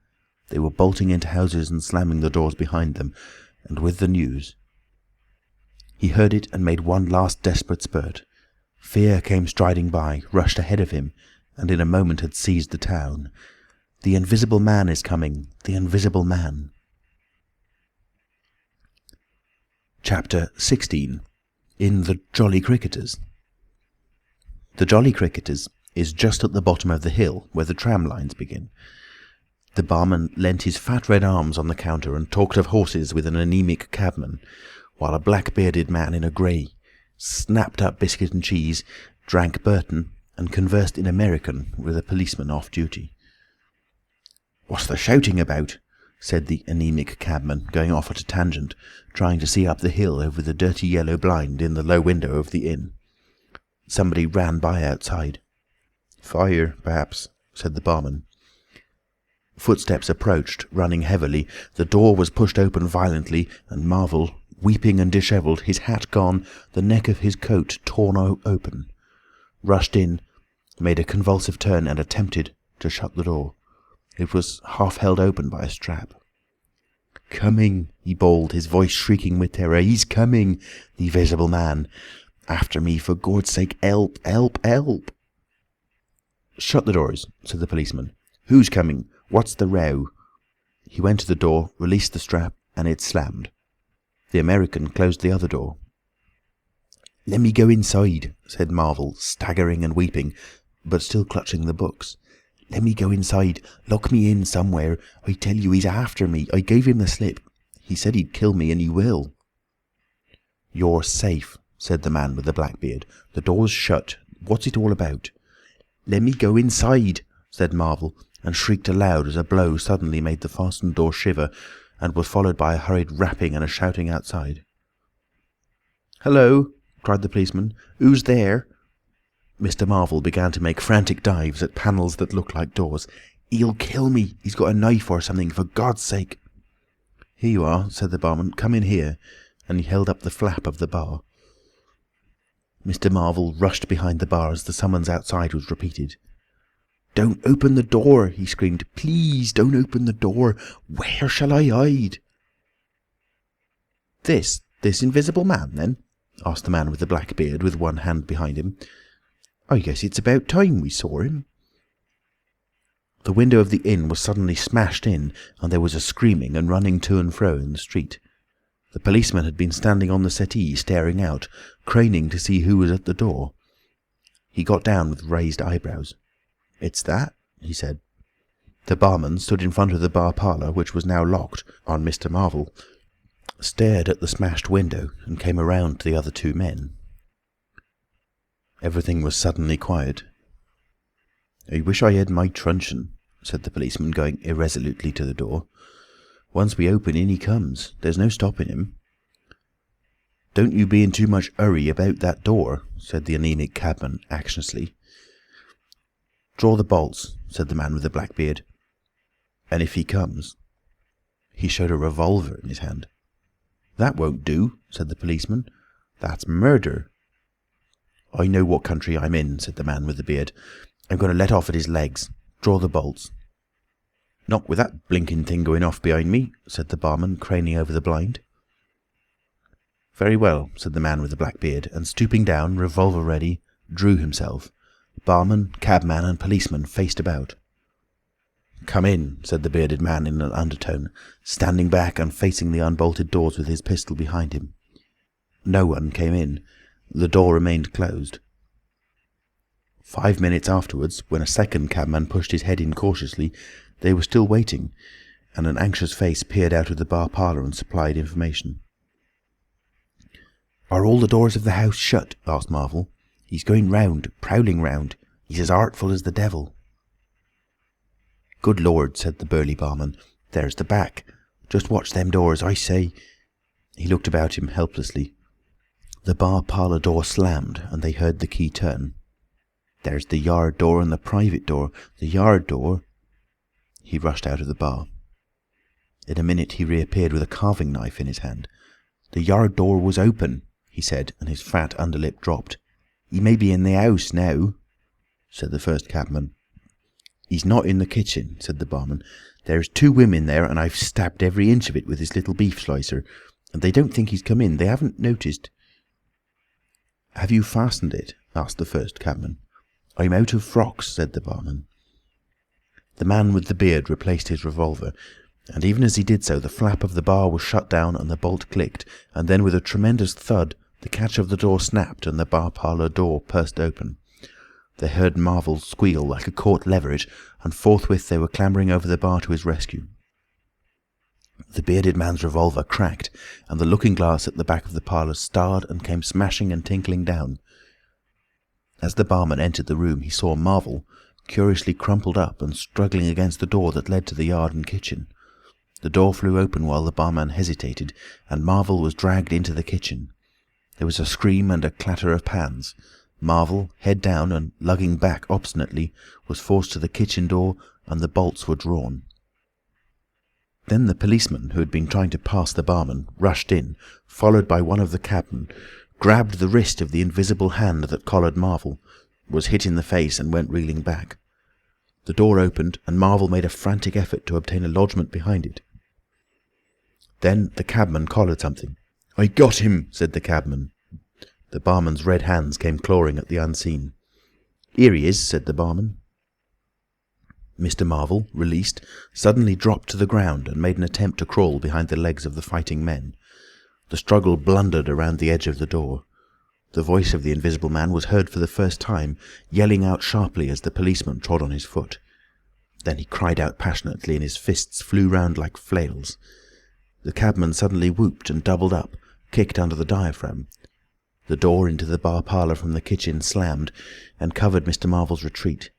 They were bolting into houses and slamming the doors behind them, and with the news. He heard it and made one last desperate spurt. Fear came striding by, rushed ahead of him, and in a moment had seized the town. "The Invisible Man is coming! The Invisible Man!" Chapter 16. In the Jolly Cricketers. The Jolly Cricketers is just at the bottom of the hill, where the tram lines begin. The barman leant his fat red arms on the counter and talked of horses with an anaemic cabman, while a black-bearded man in a grey snapped up biscuit and cheese, drank Burton, and conversed in American with a policeman off duty. "What's the shouting about?" said the anaemic cabman, going off at a tangent, trying to see up the hill over the dirty yellow blind in the low window of the inn. Somebody ran by outside. "Fire, perhaps," said the barman. Footsteps approached, running heavily. The door was pushed open violently, and Marvel, weeping and dishevelled, his hat gone, the neck of his coat torn open, rushed in, made a convulsive turn and attempted to shut the door. It was half held open by a strap. "Coming!" he bawled, his voice shrieking with terror. "He's coming! The Invisible Man! After me, for God's sake! Help! Help! Help!" "Shut the doors," said the policeman. "Who's coming? What's the row?" He went to the door, released the strap, and it slammed. The American closed the other door. "Let me go inside," said Marvel, staggering and weeping, but still clutching the books. "Let me go inside. Lock me in somewhere. I tell you, he's after me. I gave him the slip. He said he'd kill me, and he will." "You're safe," said the man with the black beard. "The door's shut. What's it all about?" "Let me go inside," said Marvel, and shrieked aloud as a blow suddenly made the fastened door shiver, and was followed by a hurried rapping and a shouting outside. "Hello!" cried the policeman. "Who's there?" Mr. Marvel began to make frantic dives at panels that looked like doors. "He'll kill me. He's got a knife or something, for God's sake." "Here you are," said the barman. "Come in here." And he held up the flap of the bar. Mr. Marvel rushed behind the bar as the summons outside was repeated. "Don't open the door!" he screamed. "Please don't open the door! Where shall I hide?" This Invisible Man, then?" asked the man with the black beard, with one hand behind him. "I guess it's about time we saw him." The window of the inn was suddenly smashed in, and there was a screaming and running to and fro in the street. The policeman had been standing on the settee, staring out, craning to see who was at the door. He got down with raised eyebrows. "It's that," he said. The barman stood in front of the bar parlour, which was now locked on Mr. Marvel, stared at the smashed window, and came around to the other two men. Everything was suddenly quiet. "I wish I had my truncheon," said the policeman, going irresolutely to the door. "Once we open, in he comes. There's no stopping him." "Don't you be in too much hurry about that door," said the anaemic cabman anxiously. "Draw the bolts," said the man with the black beard. "And if he comes—" He showed a revolver in his hand. "That won't do," said the policeman. "That's murder." "I know what country I'm in," said the man with the beard. "I'm going to let off at his legs. Draw the bolts." "Not with that blinking thing going off behind me," said the barman, craning over the blind. "Very well," said the man with the black beard, and stooping down, revolver ready, drew himself. Barman, cabman, and policeman faced about. "Come in," said the bearded man in an undertone, standing back and facing the unbolted doors with his pistol behind him. No one came in. The door remained closed. 5 minutes afterwards, when a second cabman pushed his head in cautiously, they were still waiting, and an anxious face peered out of the bar parlour and supplied information. "Are all the doors of the house shut?" asked Marvel. "He's going round, prowling round. He's as artful as the devil." "Good Lord," said the burly barman. "There's the back. Just watch them doors, I say." He looked about him helplessly. The bar parlour door slammed, and they heard the key turn. "There's the yard door and the private door. The yard door—" He rushed out of the bar. In a minute he reappeared with a carving knife in his hand. "The yard door was open," he said, and his fat underlip dropped. "He may be in the house now," said the first cabman. "He's not in the kitchen," said the barman. "There's 2 women there, and I've stabbed every inch of it with this little beef slicer, and they don't think he's come in. They haven't noticed." "Have you fastened it?" asked the first cabman. "I'm out of frocks," said the barman. The man with the beard replaced his revolver, and even as he did so the flap of the bar was shut down and the bolt clicked, and then with a tremendous thud the catch of the door snapped and the bar parlour door burst open. They heard Marvel squeal like a caught leveret, and forthwith they were clambering over the bar to his rescue. The bearded man's revolver cracked, and the looking-glass at the back of the parlour starred and came smashing and tinkling down. As the barman entered the room he saw Marvel, curiously crumpled up and struggling against the door that led to the yard and kitchen. The door flew open while the barman hesitated, and Marvel was dragged into the kitchen. There was a scream and a clatter of pans. Marvel, head down and lugging back obstinately, was forced to the kitchen door, and the bolts were drawn. Then the policeman, who had been trying to pass the barman, rushed in, followed by one of the cabmen, grabbed the wrist of the invisible hand that collared Marvel, was hit in the face and went reeling back. The door opened, and Marvel made a frantic effort to obtain a lodgment behind it. Then the cabman collared something. "I got him," said the cabman. The barman's red hands came clawing at the unseen. "Here he is," said the barman. Mr. Marvel, released, suddenly dropped to the ground and made an attempt to crawl behind the legs of the fighting men. The struggle blundered around the edge of the door. The voice of the Invisible Man was heard for the first time, yelling out sharply as the policeman trod on his foot. Then he cried out passionately, and his fists flew round like flails. The cabman suddenly whooped and doubled up, kicked under the diaphragm. The door into the bar parlour from the kitchen slammed and covered Mr. Marvel's retreat.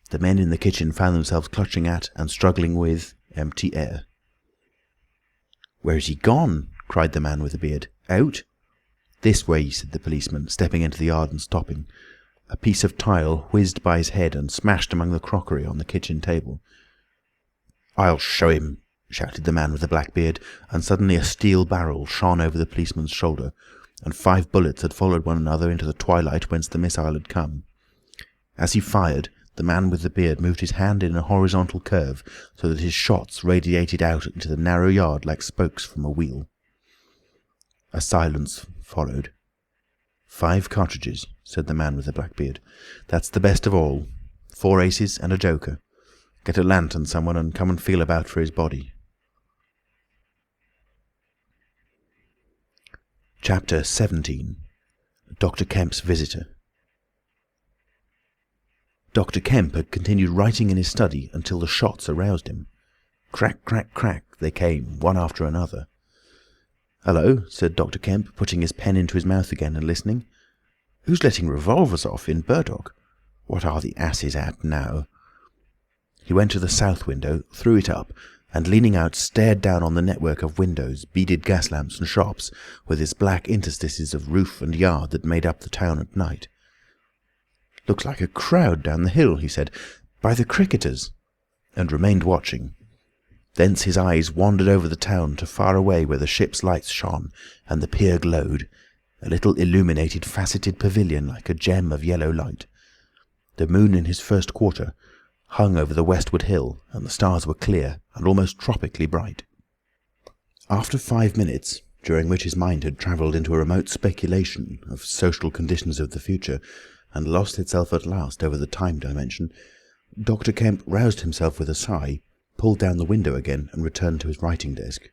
The men in the kitchen found themselves clutching at and struggling with empty air. "Where's he gone?" cried the man with the beard. "Out?" "This way," said the policeman, stepping into the yard and stopping. A piece of tile whizzed by his head and smashed among the crockery on the kitchen table. "I'll show him," shouted the man with the black beard, and suddenly a steel barrel shone over the policeman's shoulder, and 5 bullets had followed one another into the twilight whence the missile had come. As he fired, the man with the beard moved his hand in a horizontal curve so that his shots radiated out into the narrow yard like spokes from a wheel. A silence followed. 5 cartridges, said the man with the black beard. "That's the best of all. 4 aces and a joker. Get a lantern, someone, and come and feel about for his body." Chapter 17. Dr. Kemp's Visitor. Dr. Kemp had continued writing in his study until the shots aroused him. Crack, crack, crack, they came, one after another. "Hello," said Dr. Kemp, putting his pen into his mouth again and listening. "Who's letting revolvers off in Burdock? What are the asses at now?" He went to the south window, threw it up, and leaning out stared down on the network of windows, beaded gas lamps and shops, with its black interstices of roof and yard that made up the town at night. "Looks like a crowd down the hill," he said, "by the cricketers," and remained watching. Thence his eyes wandered over the town to far away where the ship's lights shone and the pier glowed, a little illuminated faceted pavilion like a gem of yellow light. The moon in his first quarter hung over the westward hill, and the stars were clear and almost tropically bright. After 5 minutes, during which his mind had travelled into a remote speculation of social conditions of the future, and lost itself at last over the time dimension, Dr. Kemp roused himself with a sigh, pulled down the window again, and returned to his writing desk.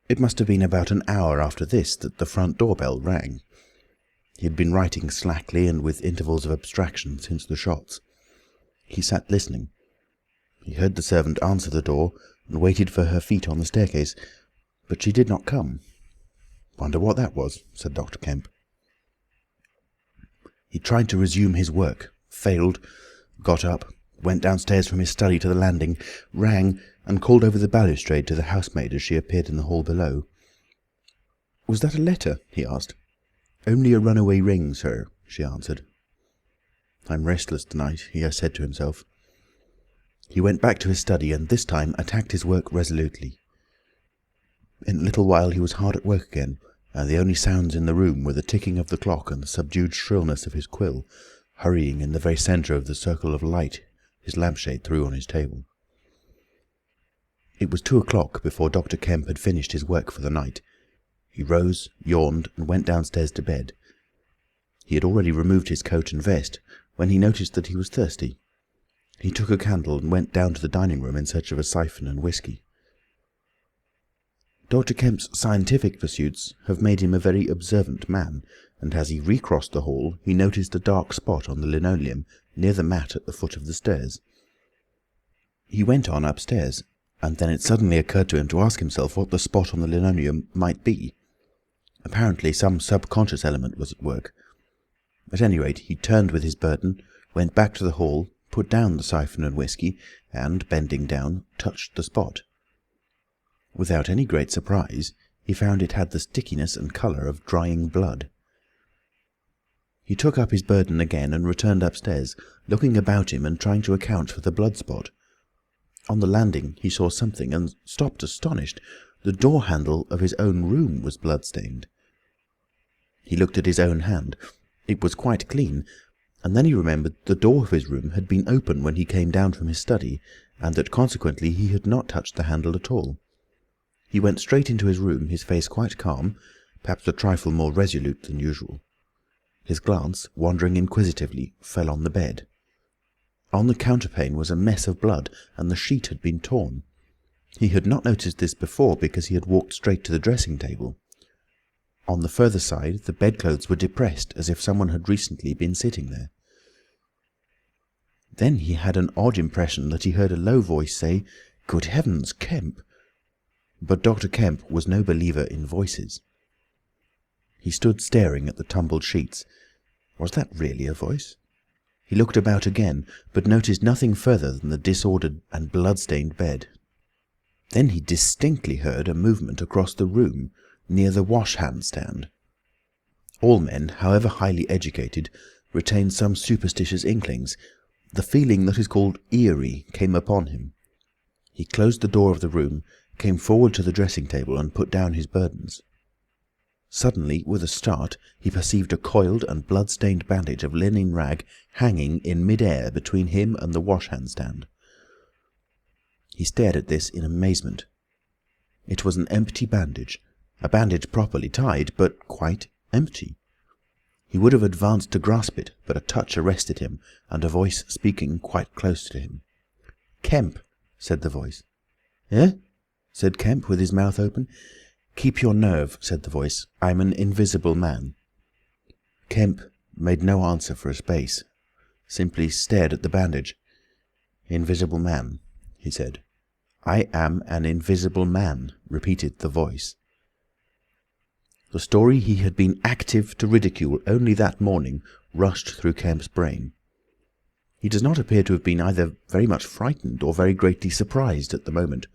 It must have been about an hour after this that the front door-bell rang. He had been writing slackly and with intervals of abstraction since the shots. He sat listening. He heard the servant answer the door and waited for her feet on the staircase, but she did not come. "Wonder what that was," said Dr. Kemp. He tried to resume his work, failed, got up, went downstairs from his study to the landing, rang, and called over the balustrade to the housemaid as she appeared in the hall below. "Was that a letter?" he asked. "Only a runaway ring, sir," she answered. "I'm restless tonight," he said to himself. He went back to his study and this time attacked his work resolutely. In a little while he was hard at work again, and the only sounds in the room were the ticking of the clock and the subdued shrillness of his quill, hurrying in the very centre of the circle of light his lampshade threw on his table. It was 2 o'clock before Dr. Kemp had finished his work for the night. He rose, yawned, and went downstairs to bed. He had already removed his coat and vest when he noticed that he was thirsty. He took a candle and went down to the dining room in search of a siphon and whisky. Dr. Kemp's scientific pursuits have made him a very observant man, and as he recrossed the hall he noticed a dark spot on the linoleum near the mat at the foot of the stairs. He went on upstairs, and then it suddenly occurred to him to ask himself what the spot on the linoleum might be. Apparently some subconscious element was at work. At any rate, he turned with his burden, went back to the hall, put down the siphon and whisky, and, bending down, touched the spot. Without any great surprise, he found it had the stickiness and colour of drying blood. He took up his burden again and returned upstairs, looking about him and trying to account for the blood spot. On the landing he saw something, and stopped astonished. The door-handle of his own room was blood-stained. He looked at his own hand. It was quite clean, and then he remembered the door of his room had been open when he came down from his study, and that consequently he had not touched the handle at all. He went straight into his room, his face quite calm, perhaps a trifle more resolute than usual. His glance, wandering inquisitively, fell on the bed. On the counterpane was a mess of blood, and the sheet had been torn. He had not noticed this before because he had walked straight to the dressing table. On the further side, the bedclothes were depressed, as if someone had recently been sitting there. Then he had an odd impression that he heard a low voice say, "Good heavens, Kemp!" But Dr. Kemp was no believer in voices. He stood staring at the tumbled sheets. Was that really a voice? He looked about again, but noticed nothing further than the disordered and blood-stained bed. Then he distinctly heard a movement across the room, near the wash-hand stand. All men, however highly educated, retain some superstitious inklings. The feeling that is called eerie came upon him. He closed the door of the room, came forward to the dressing-table and put down his burdens. Suddenly, with a start, he perceived a coiled and blood-stained bandage of linen rag hanging in mid-air between him and the wash-hand stand. He stared at this in amazement. It was an empty bandage, a bandage properly tied, but quite empty. He would have advanced to grasp it, but a touch arrested him, and a voice speaking quite close to him. "Kemp," said the voice. "Eh?" said Kemp, with his mouth open. "Keep your nerve," said the voice. "I'm an invisible man." Kemp made no answer for a space, simply stared at the bandage. "Invisible man," he said. "I am an invisible man," repeated the voice. The story he had been active to ridicule only that morning rushed through Kemp's brain. He does not appear to have been either very much frightened or very greatly surprised at the moment.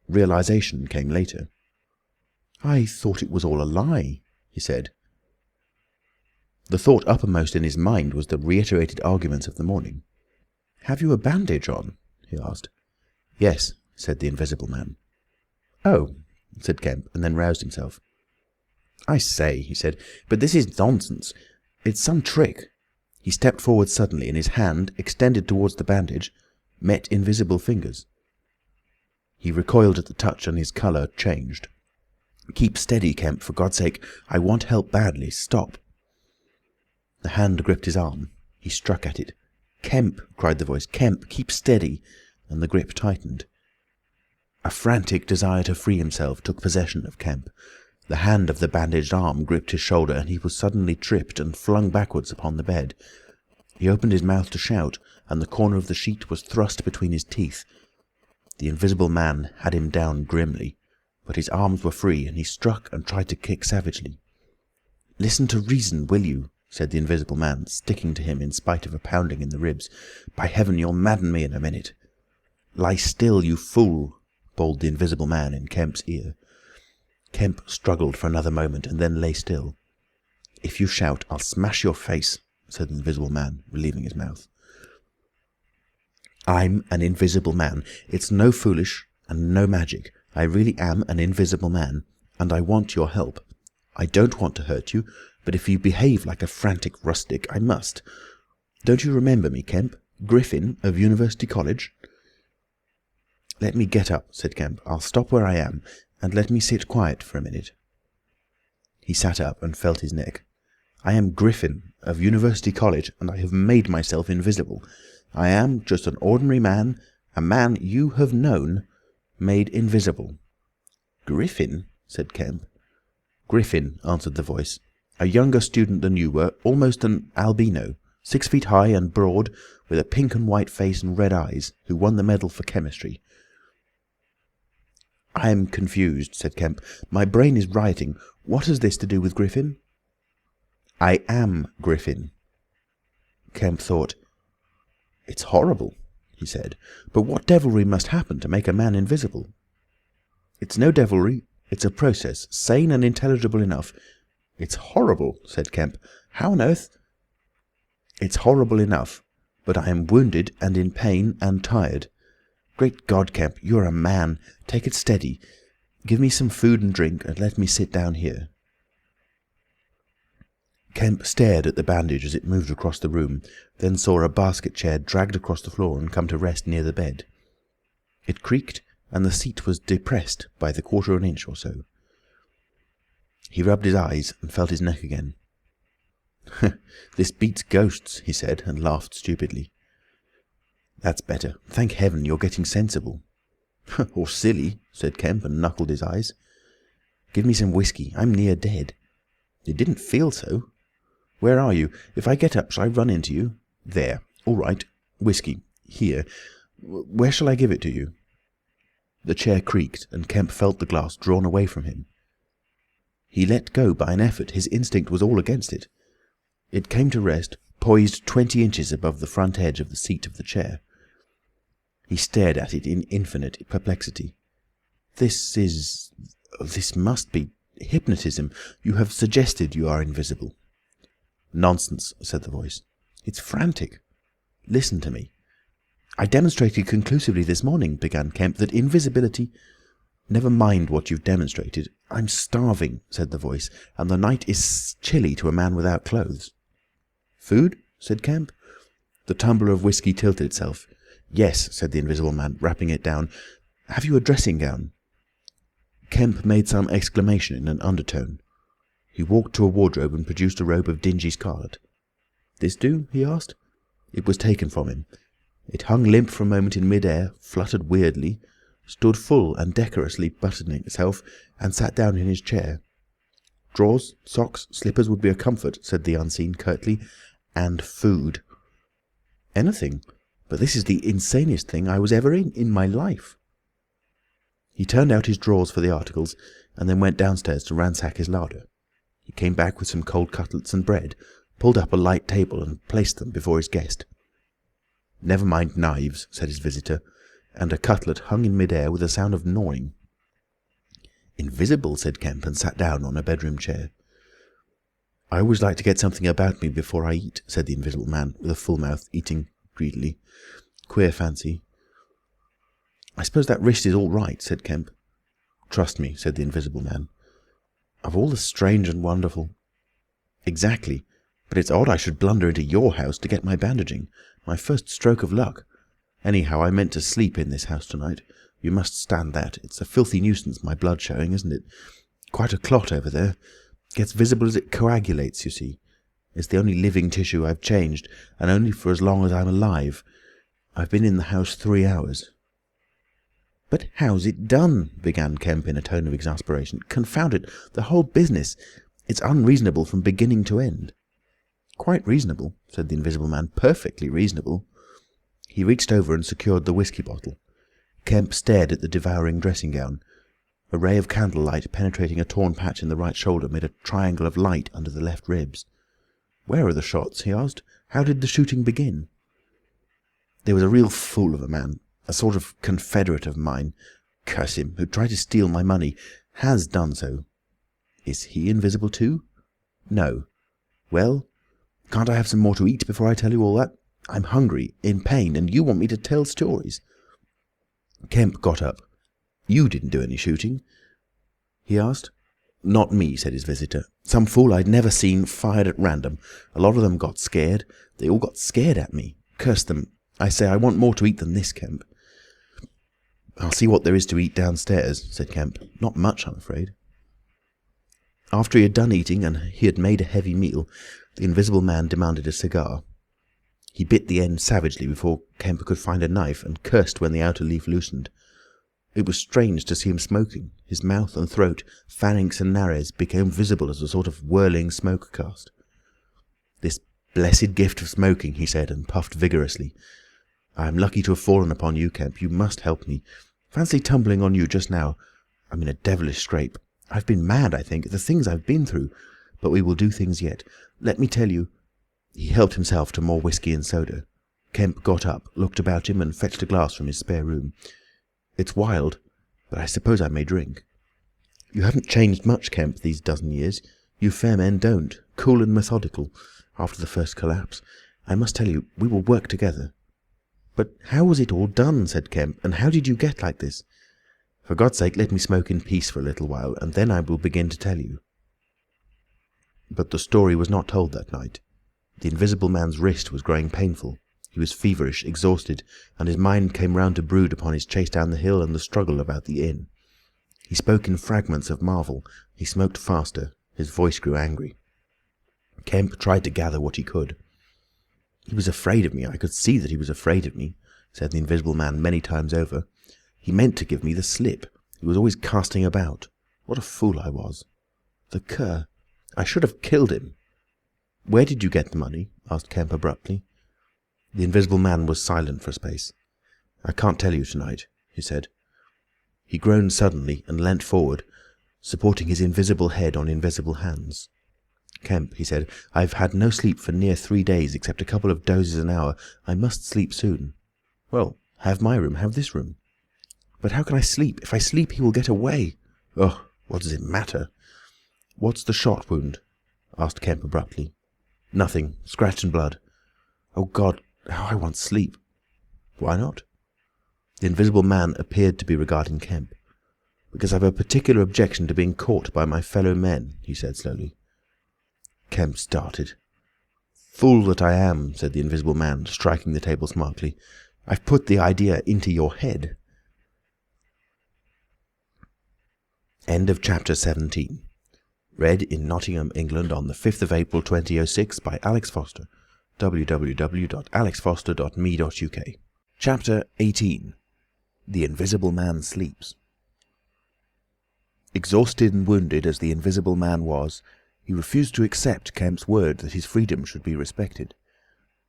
Realization came later. "I thought it was all a lie," he said. The thought uppermost in his mind was the reiterated arguments of the morning. "Have you a bandage on?" he asked. "Yes," said the Invisible Man. "Oh," said Kemp, and then roused himself. "I say," he said, "but this is nonsense. It's some trick." He stepped forward suddenly, and his hand, extended towards the bandage, met invisible fingers. He recoiled at the touch, and his colour changed. "Keep steady, Kemp, for God's sake. I want help badly. Stop." The hand gripped his arm. He struck at it. "Kemp!" cried the voice. "Kemp, keep steady!" And the grip tightened. A frantic desire to free himself took possession of Kemp. The hand of the bandaged arm gripped his shoulder, and he was suddenly tripped and flung backwards upon the bed. He opened his mouth to shout, and the corner of the sheet was thrust between his teeth. The Invisible Man had him down grimly, but his arms were free, and he struck and tried to kick savagely. "Listen to reason, will you?" said the Invisible Man, sticking to him in spite of a pounding in the ribs. "By heaven, you'll madden me in a minute." "Lie still, you fool," bawled the Invisible Man in Kemp's ear. Kemp struggled for another moment, and then lay still. "If you shout, I'll smash your face," said the Invisible Man, relieving his mouth. "I'm an invisible man. It's no foolish and no magic. I really am an invisible man, and I want your help. I don't want to hurt you, but if you behave like a frantic rustic, I must. Don't you remember me, Kemp? Griffin of University College?" "Let me get up," said Kemp. "I'll stop where I am, and let me sit quiet for a minute." He sat up and felt his neck. "I am Griffin of University College, and I have made myself invisible. I am just an ordinary man, a man you have known, made invisible." "Griffin?" said Kemp. "Griffin," answered the voice. "A younger student than you were, almost an albino, 6 feet high and broad, with a pink and white face and red eyes, who won the medal for chemistry." "I am confused," said Kemp. "My brain is rioting. What has this to do with Griffin?" "I am Griffin." Kemp thought. "It's horrible," he said. "But what devilry must happen to make a man invisible?" "It's no devilry. It's a process, sane and intelligible enough." "It's horrible," said Kemp. "How on earth—" "It's horrible enough, but I am wounded and in pain and tired. Great God, Kemp, you're a man. Take it steady. Give me some food and drink, and let me sit down here." Kemp stared at the bandage as it moved across the room, then saw a basket chair dragged across the floor and come to rest near the bed. It creaked, and the seat was depressed by the quarter of an inch or so. He rubbed his eyes and felt his neck again. "This beats ghosts," he said, and laughed stupidly. "That's better. Thank heaven you're getting sensible." "Or silly," said Kemp, and knuckled his eyes. "Give me some whiskey. I'm near dead." "It didn't feel so." "Where are you? If I get up, shall I run into you?" "There. All right. Whiskey. Here. Where shall I give it to you?" The chair creaked, and Kemp felt the glass drawn away from him. He let go by an effort. His instinct was all against it. It came to rest, poised 20 inches above the front edge of the seat of the chair. He stared at it in infinite perplexity. This must be hypnotism. You have suggested you are invisible." "Nonsense," said the voice. "It's frantic. Listen to me." "I demonstrated conclusively this morning," began Kemp, "that invisibility—" "Never mind what you've demonstrated. I'm starving," said the voice, "and the night is chilly to a man without clothes." "Food?" said Kemp. The tumbler of whiskey tilted itself. "Yes," said the Invisible Man, wrapping it down. "Have you a dressing gown?" Kemp made some exclamation in an undertone. He walked to a wardrobe and produced a robe of dingy scarlet. "This do?" he asked. It was taken from him. It hung limp for a moment in mid-air, fluttered weirdly, stood full and decorously buttoning itself, and sat down in his chair. "Drawers, socks, slippers would be a comfort," said the unseen curtly. "And food." "Anything. But this is the insanest thing I was ever in my life." He turned out his drawers for the articles, and then went downstairs to ransack his larder. He came back with some cold cutlets and bread, pulled up a light table and placed them before his guest. "Never mind knives," said his visitor, and a cutlet hung in mid-air with a sound of gnawing. "Invisible," said Kemp, and sat down on a bedroom chair. "I always like to get something about me before I eat," said the Invisible Man, with a full mouth, eating greedily. "Queer fancy." "I suppose that wrist is all right," said Kemp. "Trust me," said the Invisible Man. "Of all the strange and wonderful—" "Exactly. But it's odd I should blunder into your house to get my bandaging. My first stroke of luck. Anyhow, I meant to sleep in this house tonight. You must stand that. It's a filthy nuisance, my blood showing, isn't it? Quite a clot over there. Gets visible as it coagulates, you see. It's the only living tissue I've changed, and only for as long as I'm alive. I've been in the house 3 hours." "But how's it done?" began Kemp in a tone of exasperation. "Confound it, the whole business. It's unreasonable from beginning to end." "Quite reasonable," said the Invisible Man. "Perfectly reasonable." He reached over and secured the whiskey bottle. Kemp stared at the devouring dressing gown. A ray of candlelight penetrating a torn patch in the right shoulder made a triangle of light under the left ribs. "Where are the shots?" he asked. "How did the shooting begin?" "There was a real fool of a man, a sort of confederate of mine, curse him, who tried to steal my money. Has done so." "Is he invisible too?" "No." "Well, can't I have some more to eat before I tell you all that? I'm hungry, in pain, and you want me to tell stories." Kemp got up. "You didn't do any shooting?" he asked. "Not me," said his visitor. "Some fool I'd never seen fired at random. A lot of them got scared. They all got scared at me. Curse them. I say, I want more to eat than this, Kemp." "I'll see what there is to eat downstairs," said Kemp. "Not much, I'm afraid." After he had done eating, and he had made a heavy meal, the Invisible Man demanded a cigar. He bit the end savagely before Kemp could find a knife, and cursed when the outer leaf loosened. It was strange to see him smoking. His mouth and throat, pharynx and nares, became visible as a sort of whirling smoke cast. "This blessed gift of smoking," he said, and puffed vigorously. "I am lucky to have fallen upon you, Kemp. You must help me. Fancy tumbling on you just now. I'm in a devilish scrape. I've been mad, I think, the things I've been through. But we will do things yet. Let me tell you—" He helped himself to more whiskey and soda. Kemp got up, looked about him, and fetched a glass from his spare room. "It's wild, but I suppose I may drink." "You haven't changed much, Kemp, these dozen years. You fair men don't. Cool and methodical, after the first collapse. I must tell you, we will work together." "But how was it all done?" said Kemp. "And how did you get like this?" "For God's sake, let me smoke in peace for a little while, and then I will begin to tell you." But the story was not told that night. The Invisible Man's wrist was growing painful. He was feverish, exhausted, and his mind came round to brood upon his chase down the hill and the struggle about the inn. He spoke in fragments of marvel. He smoked faster. His voice grew angry. Kemp tried to gather what he could. "He was afraid of me. I could see that he was afraid of me," said the Invisible Man many times over. "He meant to give me the slip. He was always casting about. What a fool I was. The cur! I should have killed him." "Where did you get the money?" asked Kemp abruptly. The Invisible Man was silent for a space. "I can't tell you tonight," he said. He groaned suddenly and leant forward, supporting his invisible head on invisible hands. "Kemp," he said, "I've had no sleep for near 3 days, except a couple of dozes an hour. I must sleep soon." "Well, have my room, have this room." "But how can I sleep? If I sleep he will get away." "Oh, what does it matter?" "What's the shot wound?" asked Kemp abruptly. "Nothing. Scratch and blood." "Oh God, how I want sleep." "Why not?" The Invisible Man appeared to be regarding Kemp. "Because I've a particular objection to being caught by my fellow men," he said slowly. Kemp started. "Fool that I am," said the Invisible Man, striking the table smartly. "I've put the idea into your head." End of chapter 17. Read in Nottingham, England on the 5th of April 2006 by Alex Foster. www.alexfoster.me.uk. Chapter 18. The Invisible Man Sleeps. Exhausted and wounded as the Invisible Man was, he refused to accept Kemp's word that his freedom should be respected.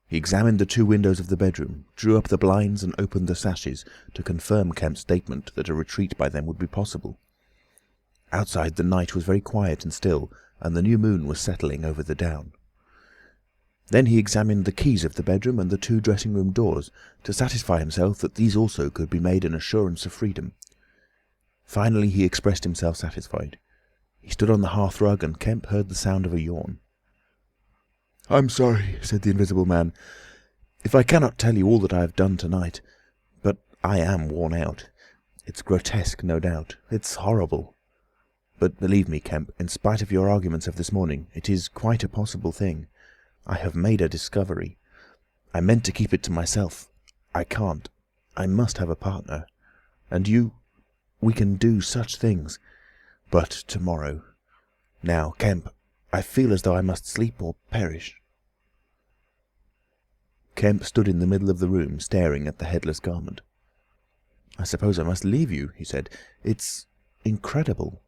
He examined the 2 windows of the bedroom, drew up the blinds and opened the sashes to confirm Kemp's statement that a retreat by them would be possible. Outside the night was very quiet and still, and the new moon was settling over the down. Then he examined the keys of the bedroom and the 2 dressing-room doors, to satisfy himself that these also could be made an assurance of freedom. Finally he expressed himself satisfied. He stood on the hearthrug, and Kemp heard the sound of a yawn. "I'm sorry," said the Invisible Man, "if I cannot tell you all that I have done tonight, but I am worn out. It's grotesque, no doubt. It's horrible. But believe me, Kemp, in spite of your arguments of this morning, it is quite a possible thing. I have made a discovery. I meant to keep it to myself. I can't. I must have a partner. And you... we can do such things. But tomorrow... Now, Kemp, I feel as though I must sleep or perish." Kemp stood in the middle of the room, staring at the headless garment. "I suppose I must leave you," he said. "It's incredible.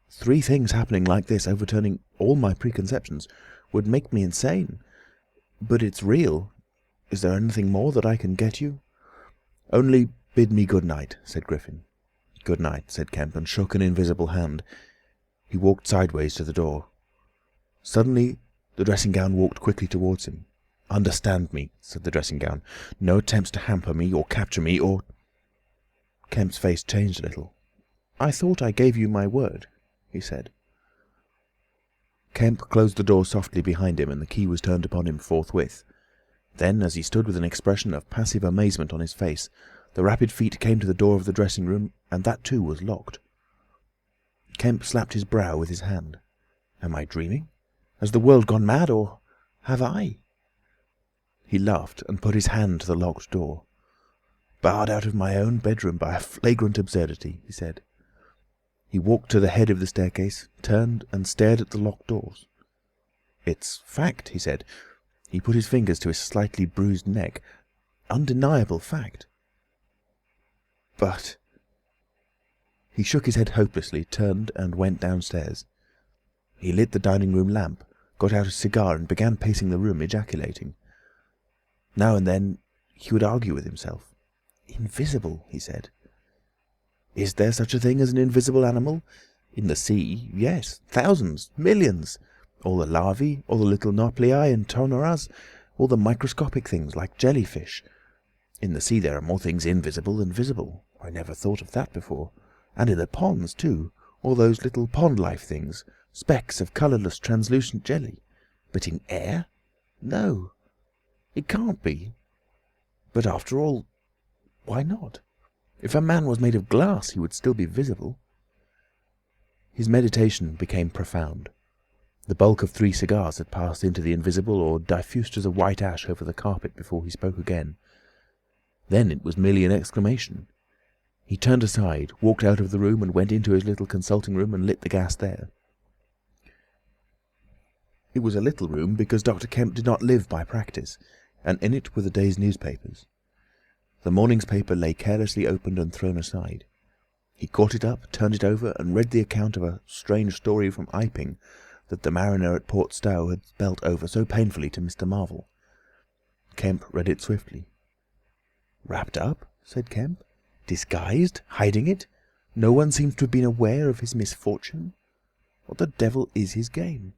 3 things happening like this, overturning all my preconceptions, would make me insane. But it's real. Is there anything more that I can get you?" "Only bid me good night," said Griffin. "Good night," said Kemp, and shook an invisible hand. He walked sideways to the door. Suddenly the dressing-gown walked quickly towards him. "Understand me," said the dressing-gown. "No attempts to hamper me or capture me or—" Kemp's face changed a little. "I thought I gave you my word," he said. Kemp closed the door softly behind him, and the key was turned upon him forthwith. Then, as he stood with an expression of passive amazement on his face, the rapid feet came to the door of the dressing-room, and that too was locked. Kemp slapped his brow with his hand. "Am I dreaming? Has the world gone mad, or have I?" He laughed and put his hand to the locked door. "Barred out of my own bedroom by a flagrant absurdity," he said. He walked to the head of the staircase, turned and stared at the locked doors. "It's fact," he said. He put his fingers to his slightly bruised neck. "Undeniable fact." "But—" He shook his head hopelessly, turned and went downstairs. He lit the dining-room lamp, got out a cigar and began pacing the room, ejaculating. Now and then he would argue with himself. "Invisible," he said. Is there such a thing as an invisible animal? In the sea, yes. Thousands, millions. All the larvae, all the little nauplii and tonoras, all the microscopic things like jellyfish. In the sea there are more things invisible than visible. I never thought of that before. And in the ponds, too, all those little pond-life things, specks of colourless, translucent jelly. But in air? No. It can't be. But after all, why not? If a man was made of glass, he would still be visible. His meditation became profound. The bulk of 3 cigars had passed into the invisible or diffused as a white ash over the carpet before he spoke again. Then it was merely an exclamation. He turned aside, walked out of the room and went into his little consulting room and lit the gas there. It was a little room because Dr. Kemp did not live by practice, and in it were the day's newspapers. The morning's paper lay carelessly opened and thrown aside. He caught it up, turned it over, and read the account of a strange story from Iping that the mariner at Port Stowe had spelt over so painfully to Mr. Marvel. Kemp read it swiftly. "Wrapped up?" said Kemp. "Disguised? Hiding it? No one seems to have been aware of his misfortune? What the devil is his game?"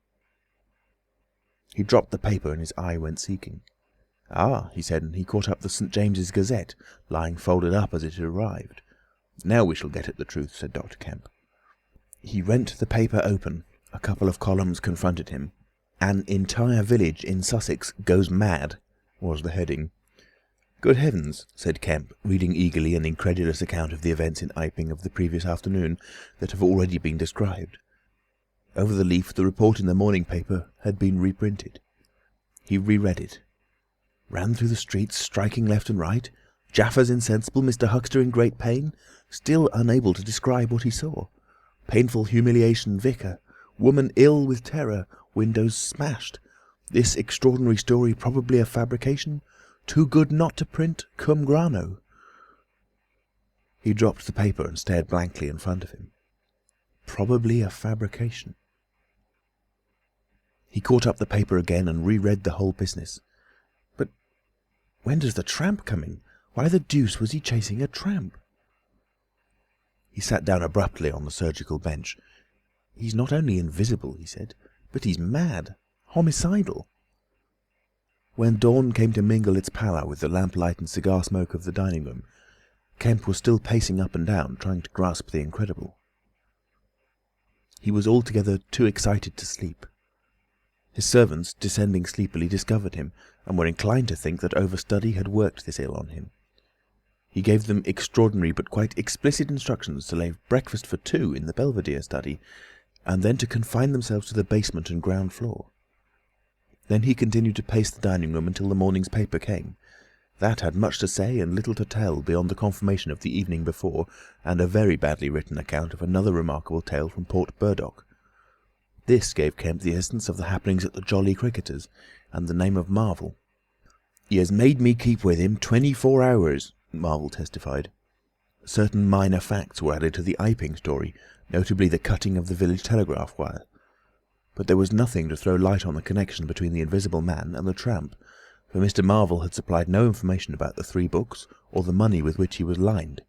He dropped the paper and his eye went seeking. "Ah," he said, and he caught up the St. James's Gazette, lying folded up as it had arrived. "Now we shall get at the truth," said Dr. Kemp. He rent the paper open. A couple of columns confronted him. "An entire village in Sussex goes mad," was the heading. "Good heavens," said Kemp, reading eagerly an incredulous account of the events in Iping of the previous afternoon that have already been described. Over the leaf the report in the morning paper had been reprinted. He reread it. Ran through the streets, striking left and right. Jaffers insensible, Mr. Huxter in great pain, still unable to describe what he saw. Painful humiliation, vicar. Woman ill with terror, windows smashed. This extraordinary story probably a fabrication. Too good not to print, cum grano. He dropped the paper and stared blankly in front of him. Probably a fabrication. He caught up the paper again and reread the whole business. But when does the tramp come in? Why the deuce was he chasing a tramp? He sat down abruptly on the surgical bench. "He's not only invisible," he said, "but he's mad. Homicidal." When dawn came to mingle its pallor with the lamplight and cigar smoke of the dining room, Kemp was still pacing up and down, trying to grasp the incredible. He was altogether too excited to sleep. His servants, descending sleepily, discovered him, and were inclined to think that overstudy had worked this ill on him. He gave them extraordinary but quite explicit instructions to lay breakfast for 2 in the Belvedere study, and then to confine themselves to the basement and ground floor. Then he continued to pace the dining room until the morning's paper came. That had much to say and little to tell beyond the confirmation of the evening before, and a very badly written account of another remarkable tale from Port Burdock. This gave Kemp the essence of the happenings at the Jolly Cricketers, and the name of Marvel. "He has made me keep with him 24 hours, Marvel testified. Certain minor facts were added to the Iping story, notably the cutting of the village telegraph wire. But there was nothing to throw light on the connection between the Invisible Man and the tramp, for Mr. Marvel had supplied no information about the 3 books, or the money with which he was lined.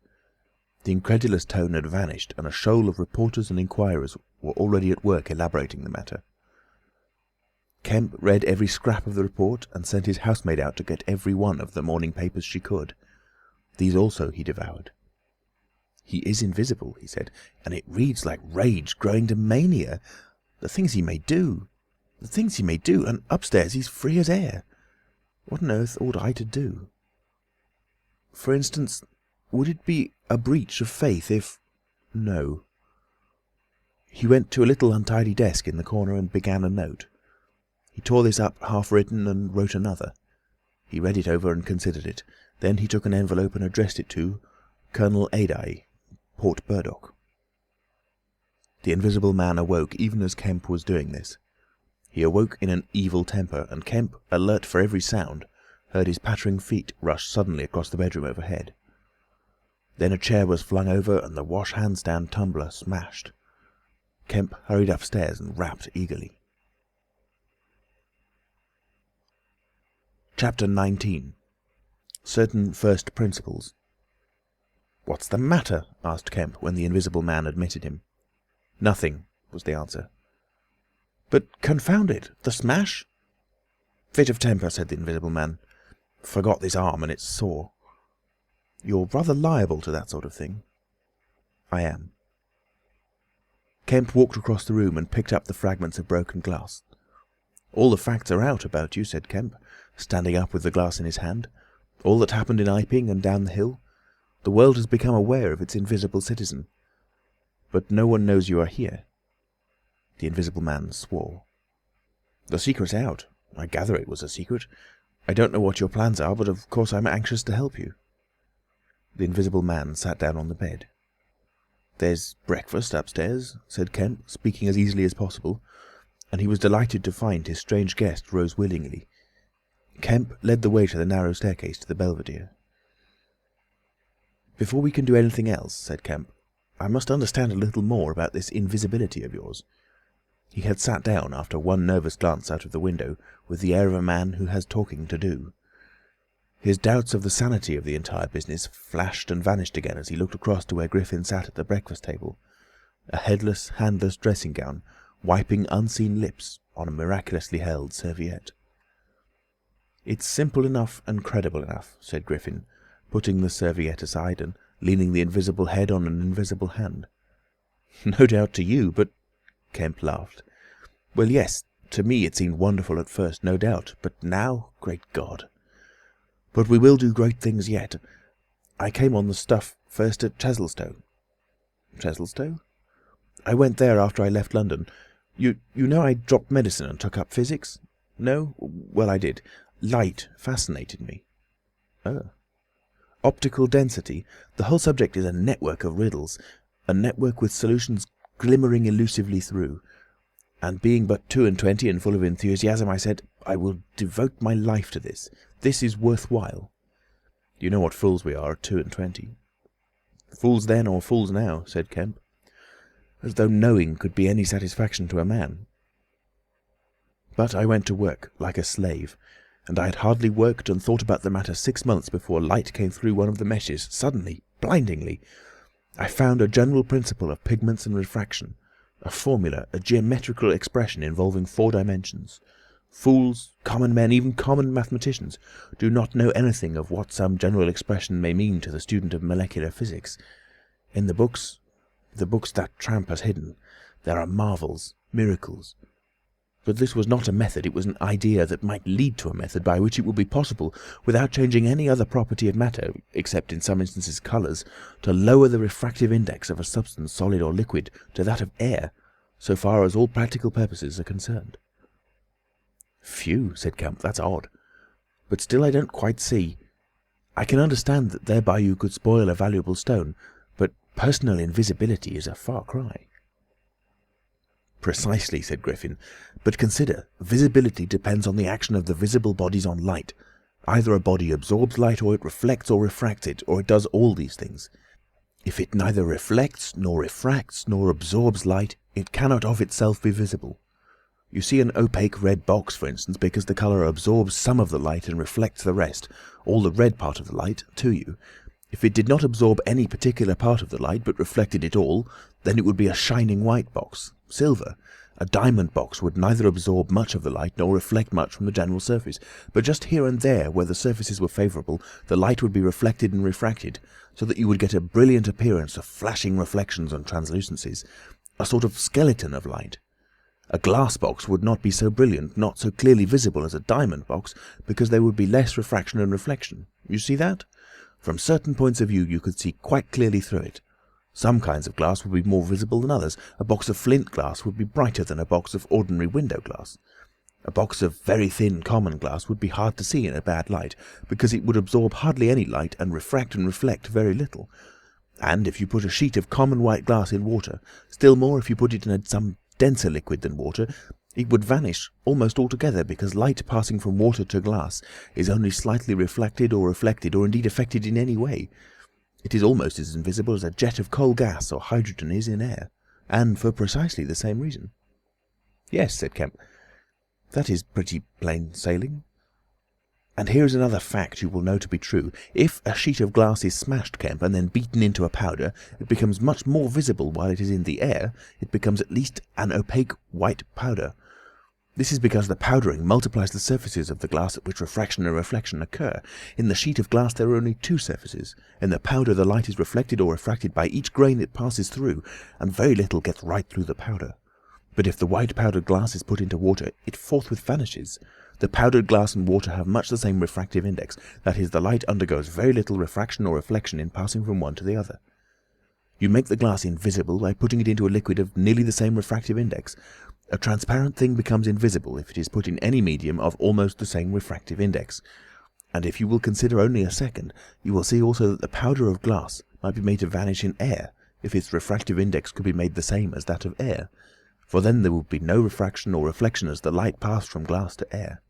The incredulous tone had vanished, and a shoal of reporters and inquirers were already at work elaborating the matter. Kemp read every scrap of the report, and sent his housemaid out to get every one of the morning papers she could. These also he devoured. "He is invisible," he said, "and it reads like rage growing to mania. The things he may do! The things he may do! And upstairs he's free as air. What on earth ought I to do? For instance, would it be a breach of faith if... No." He went to a little untidy desk in the corner and began a note. He tore this up half-written and wrote another. He read it over and considered it. Then he took an envelope and addressed it to Colonel Adye, Port Burdock. The Invisible Man awoke even as Kemp was doing this. He awoke in an evil temper, and Kemp, alert for every sound, heard his pattering feet rush suddenly across the bedroom overhead. Then a chair was flung over and the wash-hand-stand tumbler smashed. Kemp hurried upstairs and rapped eagerly. Chapter 19. Certain First Principles. "What's the matter?" asked Kemp when the Invisible Man admitted him. "Nothing," was the answer. "But confound it, the smash?" "Fit of temper," said the Invisible Man. "Forgot this arm and it's sore." "You're rather liable to that sort of thing." "I am." Kemp walked across the room and picked up the fragments of broken glass. "All the facts are out about you," said Kemp, standing up with the glass in his hand. "All that happened in Iping and down the hill. The world has become aware of its invisible citizen. But no one knows you are here." The Invisible Man swore. The secret's out. I gather it was a secret. I don't know what your plans are, but of course I'm anxious to help you." The Invisible Man sat down on the bed. "There's breakfast upstairs," said Kemp, speaking as easily as possible, and he was delighted to find his strange guest rose willingly. Kemp led the way to the narrow staircase to the belvedere. "Before we can do anything else," said Kemp, "I must understand a little more about this invisibility of yours." He had sat down, after one nervous glance out of the window, with the air of a man who has talking to do. His doubts of the sanity of the entire business flashed and vanished again as he looked across to where Griffin sat at the breakfast table, a headless, handless dressing gown, wiping unseen lips on a miraculously held serviette. "It's simple enough and credible enough," said Griffin, putting the serviette aside and leaning the invisible head on an invisible hand. "No doubt to you, but—" Kemp laughed. "Well, yes, to me it seemed wonderful at first, no doubt, but now, great God! But we will do great things yet. I came on the stuff first at Chesilstowe." "Chesilstowe?" "I went there after I left London. You know I dropped medicine and took up physics? No? Well, I did. Light fascinated me." "Oh." "Optical density. The whole subject is a network of riddles, a network with solutions glimmering elusively through. And being but 22 and full of enthusiasm, I said, I will devote my life to this. This is worthwhile. You know what fools we are at 22. "Fools then or fools now," said Kemp. "As though knowing could be any satisfaction to a man. But I went to work, like a slave, and I had hardly worked and thought about the matter 6 months before light came through one of the meshes, suddenly, blindingly. I found a general principle of pigments and refraction, a formula, a geometrical expression involving 4 dimensions. Fools, common men, even common mathematicians, do not know anything of what some general expression may mean to the student of molecular physics. In the books that tramp has hidden, there are marvels, miracles. But this was not a method, it was an idea that might lead to a method by which it would be possible, without changing any other property of matter, except in some instances colours, to lower the refractive index of a substance, solid or liquid, to that of air, so far as all practical purposes are concerned." "Phew," said Kemp, "that's odd. But still I don't quite see. I can understand that thereby you could spoil a valuable stone, but personal invisibility is a far cry." "Precisely," said Griffin. "But consider, visibility depends on the action of the visible bodies on light. Either a body absorbs light, or it reflects or refracts it, or it does all these things. If it neither reflects, nor refracts, nor absorbs light, it cannot of itself be visible. You see an opaque red box, for instance, because the colour absorbs some of the light and reflects the rest, all the red part of the light, to you. If it did not absorb any particular part of the light, but reflected it all, then it would be a shining white box, silver. A diamond box would neither absorb much of the light nor reflect much from the general surface, but just here and there, where the surfaces were favourable, the light would be reflected and refracted, so that you would get a brilliant appearance of flashing reflections and translucencies, a sort of skeleton of light. A glass box would not be so brilliant, not so clearly visible as a diamond box, because there would be less refraction and reflection. You see that? From certain points of view you could see quite clearly through it. Some kinds of glass would be more visible than others. A box of flint glass would be brighter than a box of ordinary window glass. A box of very thin common glass would be hard to see in a bad light, because it would absorb hardly any light and reflect very little. And if you put a sheet of common white glass in water, still more if you put it in some denser liquid than water, it would vanish almost altogether, because light passing from water to glass is only slightly reflected or indeed affected in any way. It is almost as invisible as a jet of coal gas or hydrogen is in air, and for precisely the same reason." "Yes," said Kemp, "that is pretty plain sailing. And here is another fact you will know to be true. If a sheet of glass is smashed, Kemp, and then beaten into a powder, it becomes much more visible while it is in the air. It becomes at least an opaque white powder. This is because the powdering multiplies the surfaces of the glass at which refraction and reflection occur. In the sheet of glass there are only 2 surfaces. In the powder the light is reflected or refracted by each grain it passes through, and very little gets right through the powder. But if the white powdered glass is put into water, it forthwith vanishes. The powdered glass and water have much the same refractive index, that is, the light undergoes very little refraction or reflection in passing from one to the other. You make the glass invisible by putting it into a liquid of nearly the same refractive index. A transparent thing becomes invisible if it is put in any medium of almost the same refractive index. And if you will consider only a second, you will see also that the powder of glass might be made to vanish in air if its refractive index could be made the same as that of air, for then there would be no refraction or reflection as the light passed from glass to air.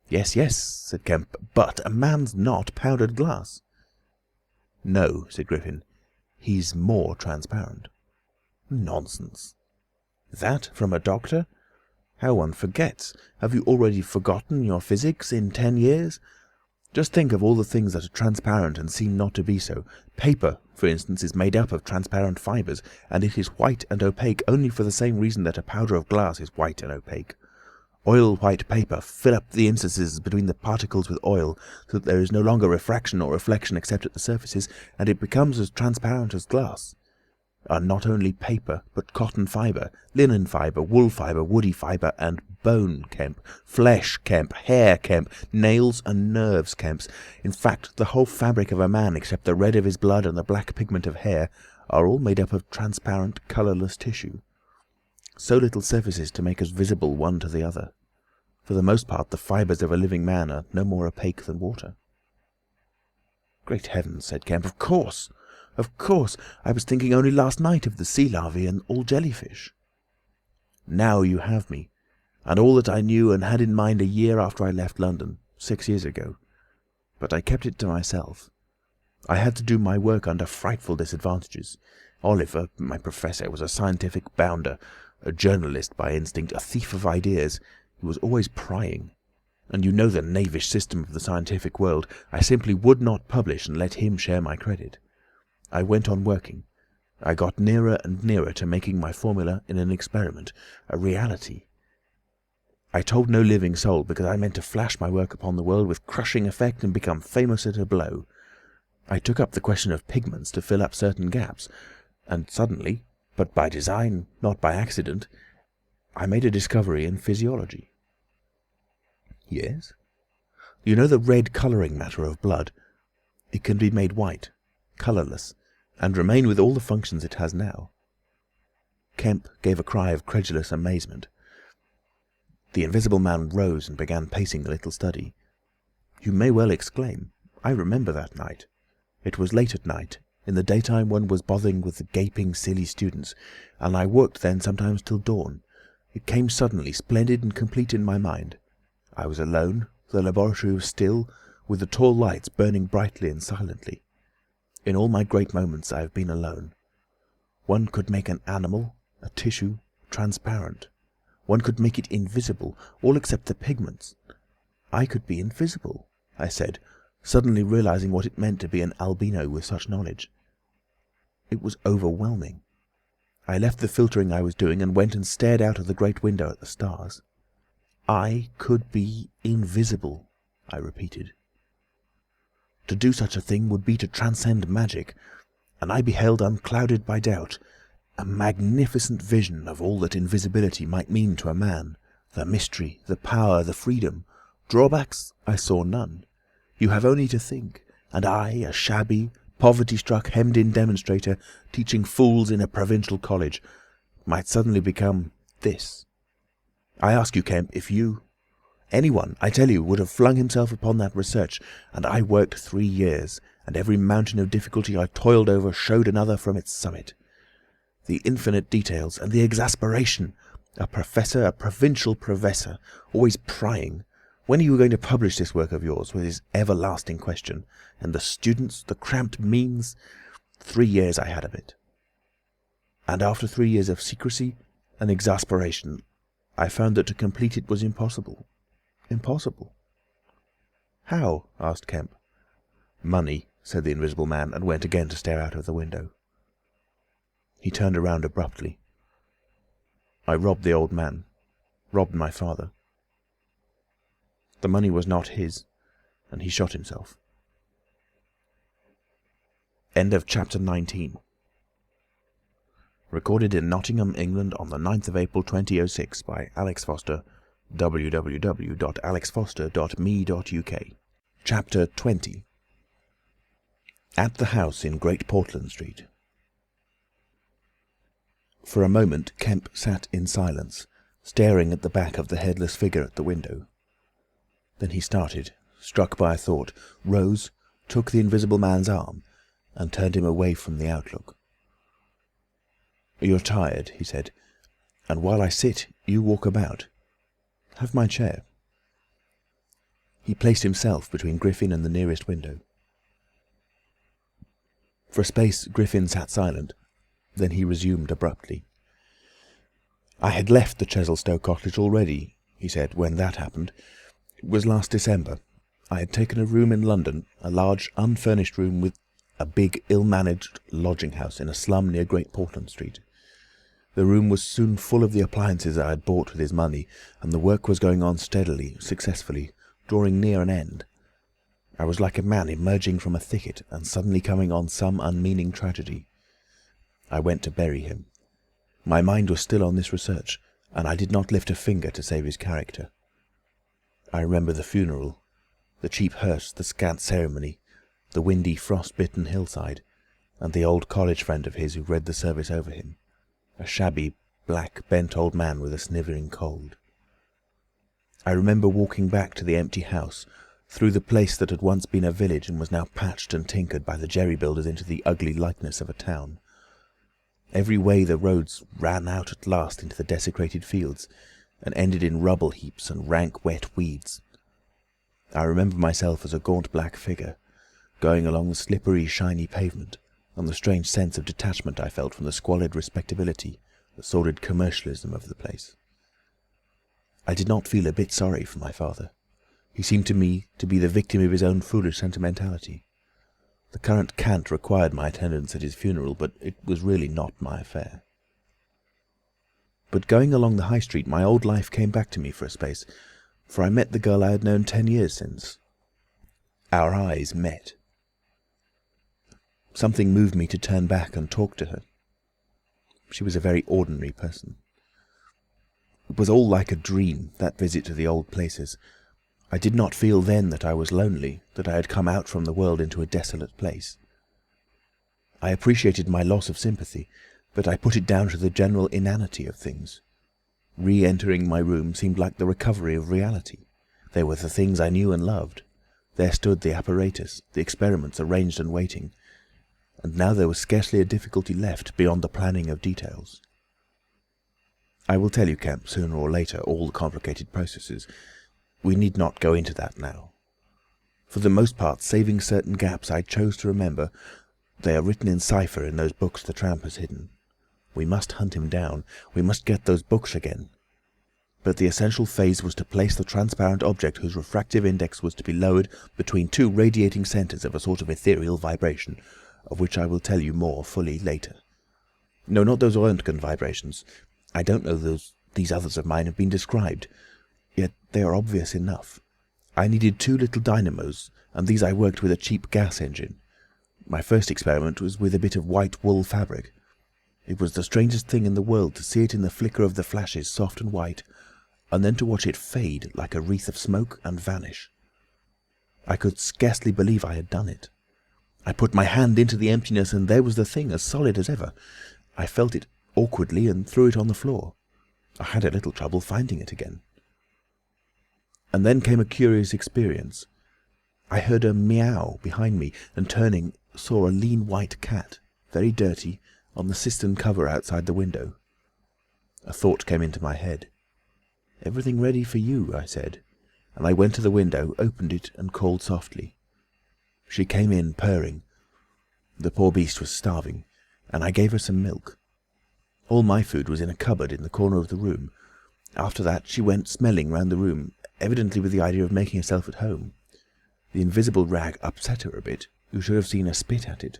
Yes, yes, said Kemp, but a man's not powdered glass. No, said Griffin, he's more transparent. Nonsense. That from a doctor? How one forgets. Have you already forgotten your physics in 10 years? Just think of all the things that are transparent and seem not to be so. Paper, for instance, is made up of transparent fibres, and it is white and opaque only for the same reason that a powder of glass is white and opaque. Oil-white paper, fill up the interstices between the particles with oil, so that there is no longer refraction or reflection except at the surfaces, and it becomes as transparent as glass. Are not only paper, but cotton fibre, linen fibre, wool fibre, woody fibre, and bone, Kemp, flesh, Kemp, hair, Kemp, nails and nerves, Kemps. In fact, the whole fabric of a man, except the red of his blood and the black pigment of hair, are all made up of transparent, colourless tissue. So little surfaces to make us visible one to the other. For the most part, the fibres of a living man are no more opaque than water. Great heavens, said Kemp, of course! Of course! I was thinking only last night of the sea larvae and all jellyfish. Now you have me, and all that I knew and had in mind a year after I left London, 6 years ago. But I kept it to myself. I had to do my work under frightful disadvantages. Oliver, my professor, was a scientific bounder, a journalist by instinct, a thief of ideas. He was always prying. And you know the knavish system of the scientific world. I simply would not publish and let him share my credit. I went on working. I got nearer and nearer to making my formula in an experiment, a reality. I told no living soul, because I meant to flash my work upon the world with crushing effect and become famous at a blow. I took up the question of pigments to fill up certain gaps, and suddenly, but by design, not by accident, I made a discovery in physiology. Yes? You know the red colouring matter of blood? It can be made white, colourless, and remain with all the functions it has now. Kemp gave a cry of credulous amazement. The Invisible Man rose and began pacing the little study. You may well exclaim. I remember that night. It was late at night. In the daytime one was bothering with the gaping, silly students, and I worked then sometimes till dawn. It came suddenly, splendid and complete in my mind. I was alone, the laboratory was still, with the tall lights burning brightly and silently. In all my great moments I have been alone. One could make an animal, a tissue, transparent. One could make it invisible, all except the pigments. I could be invisible, I said, suddenly realizing what it meant to be an albino with such knowledge. It was overwhelming. I left the filtering I was doing and went and stared out of the great window at the stars. I could be invisible, I repeated. To do such a thing would be to transcend magic, and I beheld, unclouded by doubt, a magnificent vision of all that invisibility might mean to a man, the mystery, the power, the freedom. Drawbacks I saw none. You have only to think, and I, a shabby, poverty-struck, hemmed-in demonstrator, teaching fools in a provincial college, might suddenly become this. I ask you, Kemp, if you, anyone, I tell you, would have flung himself upon that research, and I worked 3 years, and every mountain of difficulty I toiled over showed another from its summit. The infinite details, and the exasperation! A professor, a provincial professor, always prying. When are you going to publish this work of yours, with his everlasting question? And the students, the cramped means? 3 years I had of it. And after 3 years of secrecy and exasperation, I found that to complete it was impossible. Impossible. How? Asked Kemp. Money, said the Invisible Man, and went again to stare out of the window. He turned around abruptly. I robbed the old man. Robbed my father. The money was not his, and he shot himself. End of chapter 19. Recorded in Nottingham, England on the 9th of April 2006 by Alex Foster, www.alexfoster.me.uk. Chapter 20. At the house in Great Portland Street. For a moment Kemp sat in silence, staring at the back of the headless figure at the window. Then he started, struck by a thought, rose, took the invisible man's arm, and turned him away from the outlook. "You're tired," he said, "and while I sit, you walk about. Have my chair." He placed himself between Griffin and the nearest window. For a space Griffin sat silent. Then he resumed abruptly. "I had left the Chesilstowe cottage already," he said, "when that happened. It was last December. I had taken a room in London, a large unfurnished room with a big ill-managed lodging-house in a slum near Great Portland Street. The room was soon full of the appliances I had bought with his money, and the work was going on steadily, successfully, drawing near an end. I was like a man emerging from a thicket and suddenly coming on some unmeaning tragedy. I went to bury him. My mind was still on this research, and I did not lift a finger to save his character. I remember the funeral, the cheap hearse, the scant ceremony, the windy, frost-bitten hillside, and the old college friend of his who read the service over him, a shabby, black, bent old man with a snivelling cold. I remember walking back to the empty house, through the place that had once been a village and was now patched and tinkered by the jerry-builders into the ugly likeness of a town. Every way the roads ran out at last into the desecrated fields, and ended in rubble heaps and rank wet weeds. I remember myself as a gaunt black figure, going along the slippery, shiny pavement, and the strange sense of detachment I felt from the squalid respectability, the sordid commercialism of the place. I did not feel a bit sorry for my father. He seemed to me to be the victim of his own foolish sentimentality. The current cant required my attendance at his funeral, but it was really not my affair. But going along the High Street, my old life came back to me for a space, for I met the girl I had known 10 years since. Our eyes met. Something moved me to turn back and talk to her. She was a very ordinary person. It was all like a dream, that visit to the old places. I did not feel then that I was lonely, that I had come out from the world into a desolate place. I appreciated my loss of sympathy, but I put it down to the general inanity of things. Re-entering my room seemed like the recovery of reality. There were the things I knew and loved. There stood the apparatus, the experiments arranged and waiting, and now there was scarcely a difficulty left beyond the planning of details. I will tell you, Kemp, sooner or later, all the complicated processes. We need not go into that now. For the most part, saving certain gaps I chose to remember, they are written in cipher in those books the tramp has hidden. We must hunt him down. We must get those books again. But the essential phase was to place the transparent object whose refractive index was to be lowered between two radiating centres of a sort of ethereal vibration, of which I will tell you more fully later. No, not those Röntgen vibrations. I don't know these others of mine have been described. Yet they are obvious enough. I needed 2 little dynamos, and these I worked with a cheap gas engine. My first experiment was with a bit of white wool fabric. It was the strangest thing in the world to see it in the flicker of the flashes, soft and white, and then to watch it fade like a wreath of smoke and vanish. I could scarcely believe I had done it. I put my hand into the emptiness, and there was the thing, as solid as ever. I felt it awkwardly and threw it on the floor. I had a little trouble finding it again. And then came a curious experience. I heard a meow behind me, and turning, saw a lean white cat, very dirty, on the cistern cover outside the window. A thought came into my head. "Everything ready for you," I said, and I went to the window, opened it, and called softly. She came in, purring. The poor beast was starving, and I gave her some milk. All my food was in a cupboard in the corner of the room. After that she went smelling round the room, evidently with the idea of making herself at home. The invisible rag upset her a bit. You should have seen her spit at it.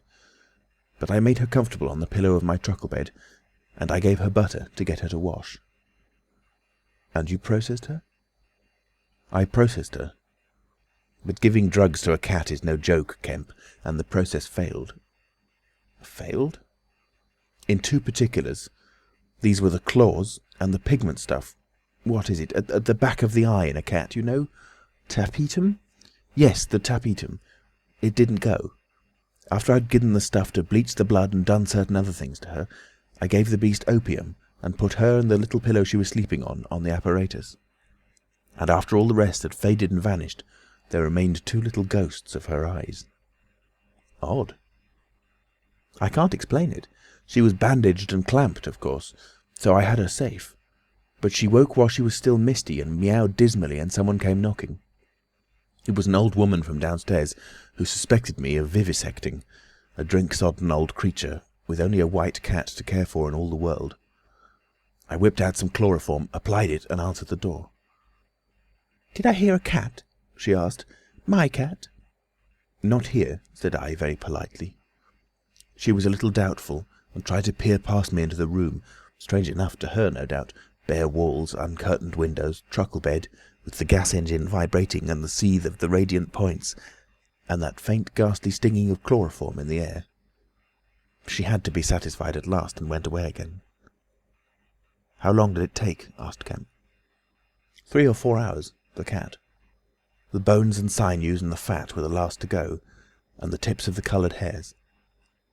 But I made her comfortable on the pillow of my truckle bed, and I gave her butter to get her to wash. "And you processed her?" "I processed her. But giving drugs to a cat is no joke, Kemp, and the process failed." "Failed?" "In 2 particulars. These were the claws and the pigment stuff. What is it? At the back of the eye in a cat, you know? Tapetum? Yes, the tapetum. It didn't go. After I'd given the stuff to bleach the blood and done certain other things to her, I gave the beast opium and put her and the little pillow she was sleeping on the apparatus. And after all the rest had faded and vanished, there remained 2 little ghosts of her eyes. Odd. I can't explain it. She was bandaged and clamped, of course, so I had her safe. But she woke while she was still misty and meowed dismally, and someone came knocking. It was an old woman from downstairs who suspected me of vivisecting, a drink-sodden old creature with only a white cat to care for in all the world. I whipped out some chloroform, applied it, and answered the door. "Did I hear a cat?" she asked. "My cat?" "Not here," said I very politely. She was a little doubtful, and tried to peer past me into the room, strange enough to her, no doubt, bare walls, uncurtained windows, truckle bed, with the gas engine vibrating and the seethe of the radiant points, and that faint ghastly stinging of chloroform in the air. She had to be satisfied at last, and went away again. "How long did it take?" asked Kemp. 3 or 4 hours, the cat. The bones and sinews and the fat were the last to go, and the tips of the coloured hairs.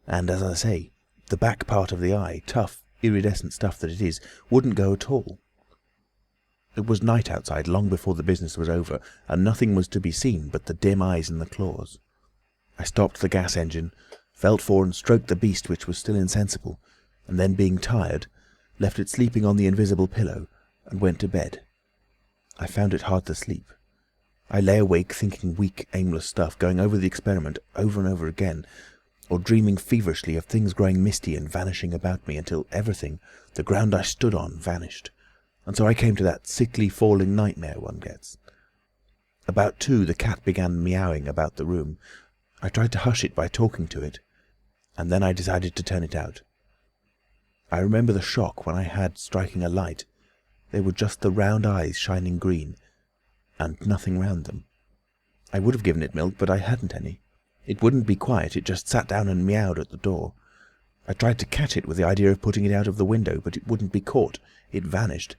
And, as I say, the back part of the eye, tough, iridescent stuff that it is, wouldn't go at all. It was night outside long before the business was over, and nothing was to be seen but the dim eyes and the claws. I stopped the gas engine, felt for and stroked the beast, which was still insensible, and then, being tired, left it sleeping on the invisible pillow, and went to bed. I found it hard to sleep. I lay awake thinking weak, aimless stuff, going over the experiment over and over again, or dreaming feverishly of things growing misty and vanishing about me until everything, the ground I stood on, vanished. And so I came to that sickly falling nightmare one gets. About 2, the cat began meowing about the room. I tried to hush it by talking to it, and then I decided to turn it out. I remember the shock when I had striking a light. They were just the round eyes shining green, and nothing round them. I would have given it milk, but I hadn't any. It wouldn't be quiet, it just sat down and meowed at the door. I tried to catch it with the idea of putting it out of the window, but it wouldn't be caught. It vanished.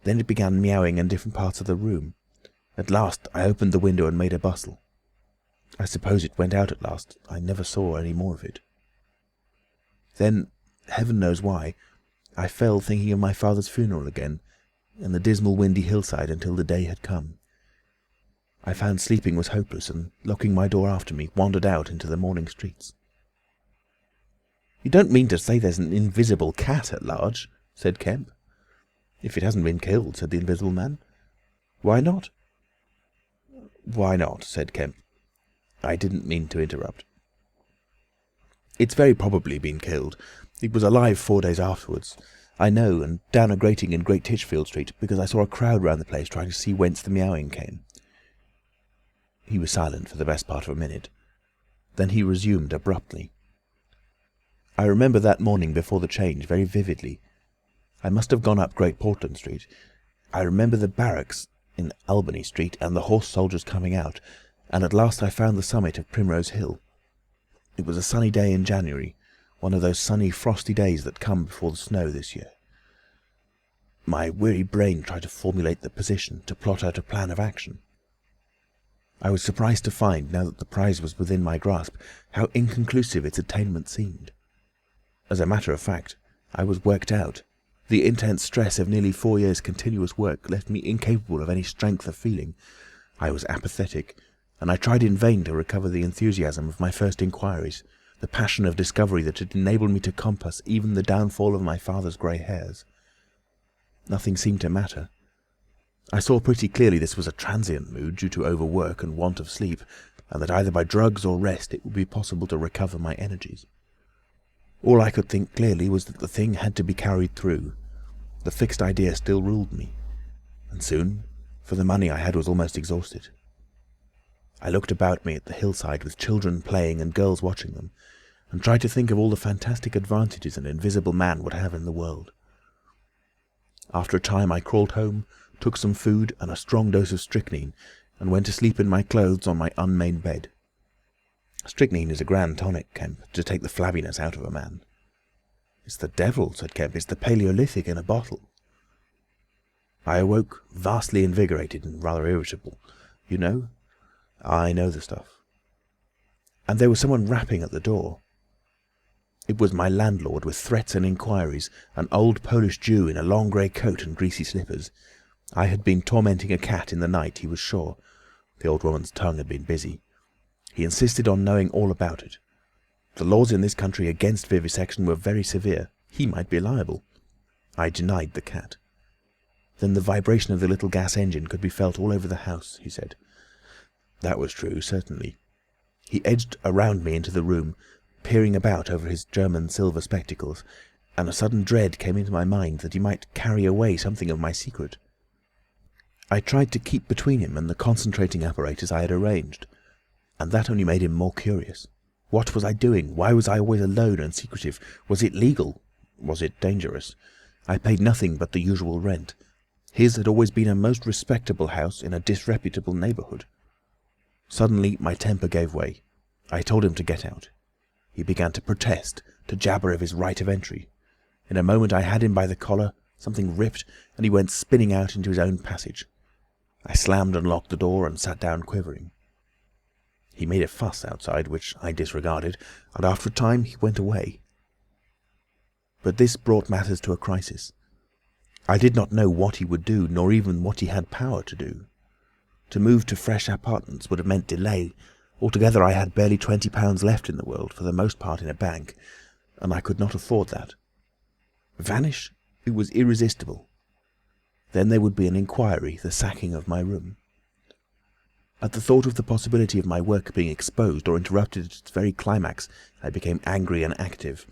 Then it began meowing in different parts of the room. At last I opened the window and made a bustle. I suppose it went out at last. I never saw any more of it. Then, heaven knows why, I fell thinking of my father's funeral again, and the dismal windy hillside until the day had come. I found sleeping was hopeless, and locking my door after me, wandered out into the morning streets. "You don't mean to say there's an invisible cat at large?" said Kemp. "If it hasn't been killed," said the Invisible Man. "Why not?" "Why not?" said Kemp. I didn't mean to interrupt. "It's very probably been killed. It was alive 4 days afterwards. I know, and down a grating in Great Titchfield Street, because I saw a crowd round the place trying to see whence the meowing came." He was silent for the best part of a minute. Then he resumed abruptly. "I remember that morning before the change very vividly. I must have gone up Great Portland Street. I remember the barracks in Albany Street and the horse soldiers coming out, and at last I found the summit of Primrose Hill. It was a sunny day in January, one of those sunny, frosty days that come before the snow this year. My weary brain tried to formulate the position, to plot out a plan of action. I was surprised to find, now that the prize was within my grasp, how inconclusive its attainment seemed. As a matter of fact, I was worked out. The intense stress of nearly 4 years' continuous work left me incapable of any strength of feeling. I was apathetic, and I tried in vain to recover the enthusiasm of my first inquiries, the passion of discovery that had enabled me to compass even the downfall of my father's grey hairs. Nothing seemed to matter. I saw pretty clearly this was a transient mood due to overwork and want of sleep, and that either by drugs or rest it would be possible to recover my energies. All I could think clearly was that the thing had to be carried through. The fixed idea still ruled me, and soon, for the money I had was almost exhausted. I looked about me at the hillside with children playing and girls watching them, and tried to think of all the fantastic advantages an Invisible Man would have in the world. After a time I crawled home, took some food and a strong dose of strychnine, and went to sleep in my clothes on my unmade bed. Strychnine is a grand tonic, Kemp, to take the flabbiness out of a man. "It's the devil," said Kemp. "It's the Paleolithic in a bottle." I awoke vastly invigorated and rather irritable. "You know?" "I know the stuff." "And there was someone rapping at the door." It was my landlord, with threats and inquiries, an old Polish Jew in a long grey coat and greasy slippers. I had been tormenting a cat in the night, he was sure. The old woman's tongue had been busy. He insisted on knowing all about it. The laws in this country against vivisection were very severe. He might be liable. I denied the cat. Then the vibration of the little gas engine could be felt all over the house, he said. That was true, certainly. He edged around me into the room, peering about over his German silver spectacles, and a sudden dread came into my mind that he might carry away something of my secret. I tried to keep between him and the concentrating apparatus I had arranged, and that only made him more curious. What was I doing? Why was I always alone and secretive? Was it legal? Was it dangerous? I paid nothing but the usual rent. His had always been a most respectable house in a disreputable neighbourhood. Suddenly my temper gave way. I told him to get out. He began to protest, to jabber of his right of entry. In a moment I had him by the collar, something ripped, and he went spinning out into his own passage. I slammed and locked the door and sat down quivering. He made a fuss outside, which I disregarded, and after a time he went away. But this brought matters to a crisis. I did not know what he would do, nor even what he had power to do. To move to fresh apartments would have meant delay. Altogether I had barely £20 left in the world, for the most part in a bank, and I could not afford that. Vanish? It was irresistible. Then there would be an inquiry, the sacking of my room. At the thought of the possibility of my work being exposed or interrupted at its very climax, I became angry and active.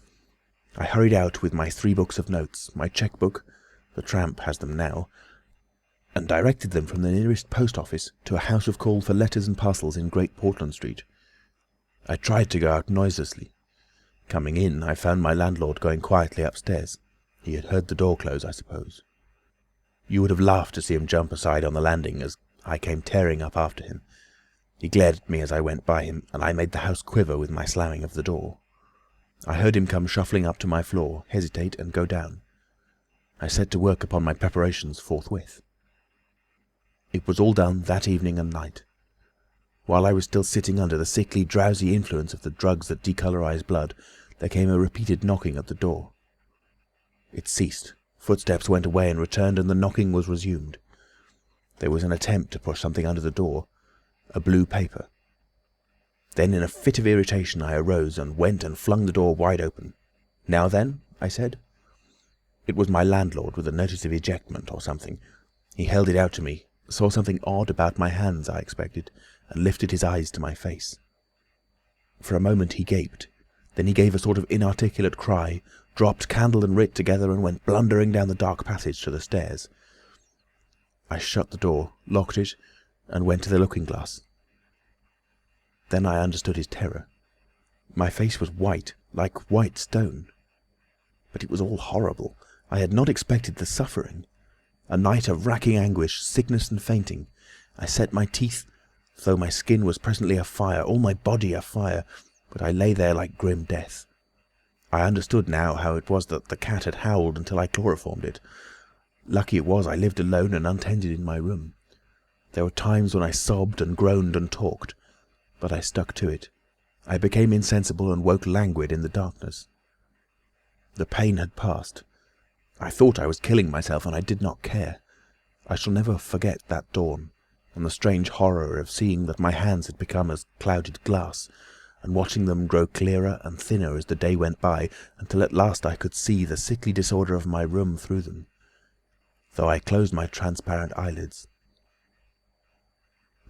I hurried out with my 3 books of notes, my cheque-book, the tramp has them now, and directed them from the nearest post office to a house of call for letters and parcels in Great Portland Street. I tried to go out noiselessly. Coming in, I found my landlord going quietly upstairs. He had heard the door close, I suppose. You would have laughed to see him jump aside on the landing as I came tearing up after him. He glared at me as I went by him, and I made the house quiver with my slamming of the door. I heard him come shuffling up to my floor, hesitate, and go down. I set to work upon my preparations forthwith. It was all done that evening and night. While I was still sitting under the sickly, drowsy influence of the drugs that decolorize blood, there came a repeated knocking at the door. It ceased. Footsteps went away and returned, and the knocking was resumed. There was an attempt to push something under the door, a blue paper. Then in a fit of irritation I arose and went and flung the door wide open. "Now then?" I said. It was my landlord with a notice of ejectment or something. He held it out to me, saw something odd about my hands, I expected, and lifted his eyes to my face. For a moment he gaped. Then he gave a sort of inarticulate cry, dropped candle and writ together, and went blundering down the dark passage to the stairs. I shut the door, locked it, and went to the looking-glass. Then I understood his terror. My face was white, like white stone. But it was all horrible. I had not expected the suffering. A night of racking anguish, sickness and fainting. I set my teeth, though my skin was presently afire, all my body afire, but I lay there like grim death. I understood now how it was that the cat had howled until I chloroformed it. Lucky it was I lived alone and untended in my room. There were times when I sobbed and groaned and talked, but I stuck to it. I became insensible and woke languid in the darkness. The pain had passed. I thought I was killing myself, and I did not care. I shall never forget that dawn, and the strange horror of seeing that my hands had become as clouded glass, and watching them grow clearer and thinner as the day went by, until at last I could see the sickly disorder of my room through them, though I closed my transparent eyelids.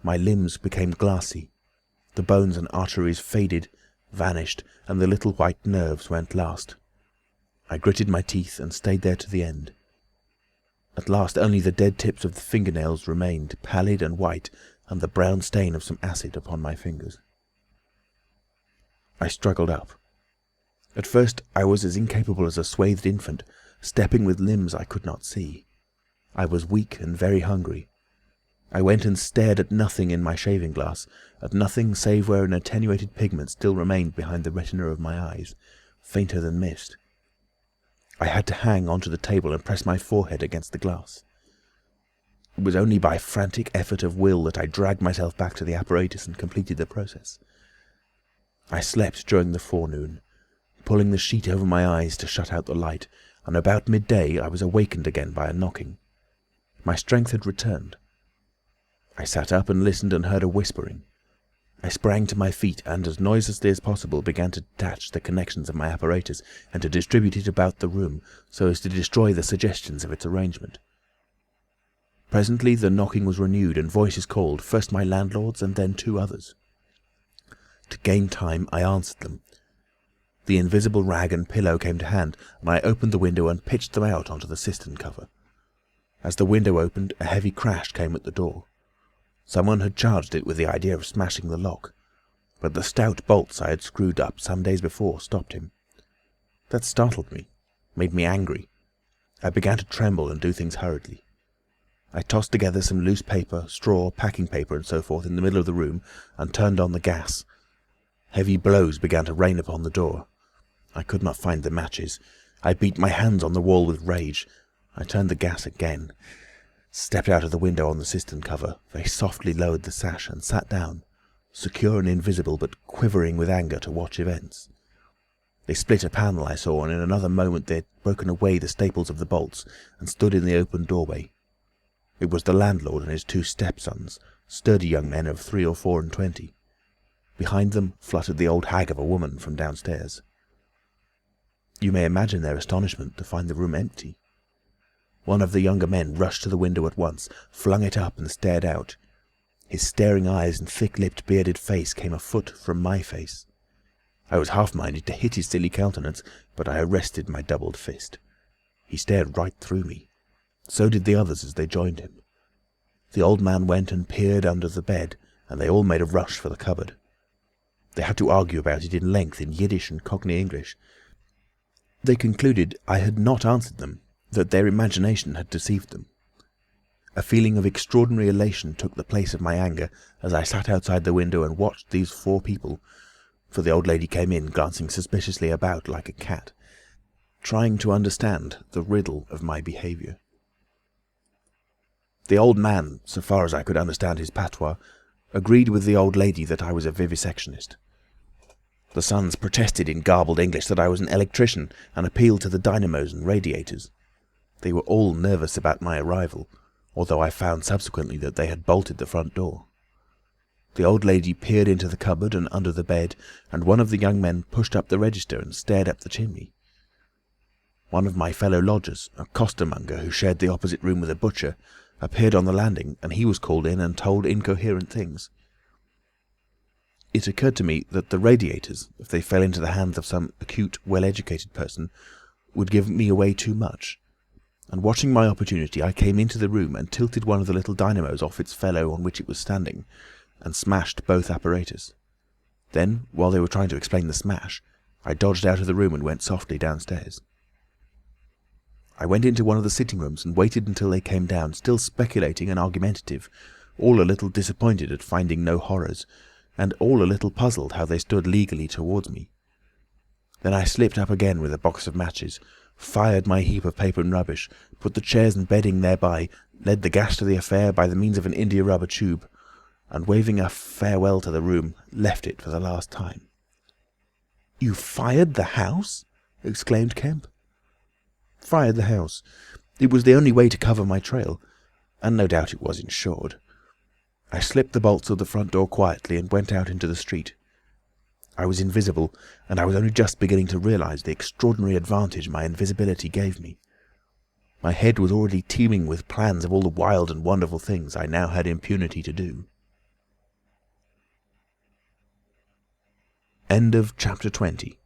My limbs became glassy. The bones and arteries faded, vanished, and the little white nerves went last. I gritted my teeth and stayed there to the end. At last only the dead tips of the fingernails remained, pallid and white, and the brown stain of some acid upon my fingers. I struggled up. At first I was as incapable as a swathed infant, stepping with limbs I could not see. I was weak and very hungry. I went and stared at nothing in my shaving-glass, at nothing save where an attenuated pigment still remained behind the retina of my eyes, fainter than mist. I had to hang onto the table and press my forehead against the glass. It was only by frantic effort of will that I dragged myself back to the apparatus and completed the process. I slept during the forenoon, pulling the sheet over my eyes to shut out the light, and about midday I was awakened again by a knocking. My strength had returned. I sat up and listened and heard a whispering. I sprang to my feet and, as noiselessly as possible, began to detach the connections of my apparatus and to distribute it about the room so as to destroy the suggestions of its arrangement. Presently the knocking was renewed and voices called, first my landlord's and then 2 others. To gain time I answered them. The invisible rag and pillow came to hand, and I opened the window and pitched them out onto the cistern cover. As the window opened, a heavy crash came at the door. Someone had charged it with the idea of smashing the lock, but the stout bolts I had screwed up some days before stopped him. That startled me, made me angry. I began to tremble and do things hurriedly. I tossed together some loose paper, straw, packing paper and so forth in the middle of the room and turned on the gas. Heavy blows began to rain upon the door. I could not find the matches. I beat my hands on the wall with rage. I turned the gas again, stepped out of the window on the cistern cover, very softly lowered the sash and sat down, secure and invisible but quivering with anger, to watch events. They split a panel, I saw, and in another moment they had broken away the staples of the bolts and stood in the open doorway. It was the landlord and his 2 stepsons, sturdy young men of 3 or 4 and 20. Behind them fluttered the old hag of a woman from downstairs. You may imagine their astonishment to find the room empty. One of the younger men rushed to the window at once, flung it up and stared out. His staring eyes and thick-lipped, bearded face came a foot from my face. I was half-minded to hit his silly countenance, but I arrested my doubled fist. He stared right through me. So did the others as they joined him. The old man went and peered under the bed, and they all made a rush for the cupboard. They had to argue about it in length in Yiddish and Cockney English. They concluded I had not answered them, that their imagination had deceived them. A feeling of extraordinary elation took the place of my anger as I sat outside the window and watched these 4 people, for the old lady came in, glancing suspiciously about like a cat, trying to understand the riddle of my behaviour. The old man, so far as I could understand his patois, agreed with the old lady that I was a vivisectionist. The sons protested in garbled English that I was an electrician and appealed to the dynamos and radiators. They were all nervous about my arrival, although I found subsequently that they had bolted the front door. The old lady peered into the cupboard and under the bed, and one of the young men pushed up the register and stared up the chimney. One of my fellow lodgers, a costermonger who shared the opposite room with a butcher, appeared on the landing, and he was called in and told incoherent things. It occurred to me that the radiators, if they fell into the hands of some acute, well-educated person, would give me away too much, and watching my opportunity I came into the room and tilted one of the little dynamos off its fellow on which it was standing, and smashed both apparatus. Then, while they were trying to explain the smash, I dodged out of the room and went softly downstairs. I went into one of the sitting rooms and waited until they came down, still speculating and argumentative, all a little disappointed at finding no horrors, and all a little puzzled how they stood legally towards me. Then I slipped up again with a box of matches, fired my heap of paper and rubbish, put the chairs and bedding thereby, led the gas to the affair by the means of an india-rubber tube, and waving a farewell to the room, left it for the last time. "You fired the house?" exclaimed Kemp. "Fired the house. It was the only way to cover my trail, and no doubt it was insured. I slipped the bolts of the front door quietly and went out into the street. I was invisible, and I was only just beginning to realise the extraordinary advantage my invisibility gave me. My head was already teeming with plans of all the wild and wonderful things I now had impunity to do. End of chapter 20.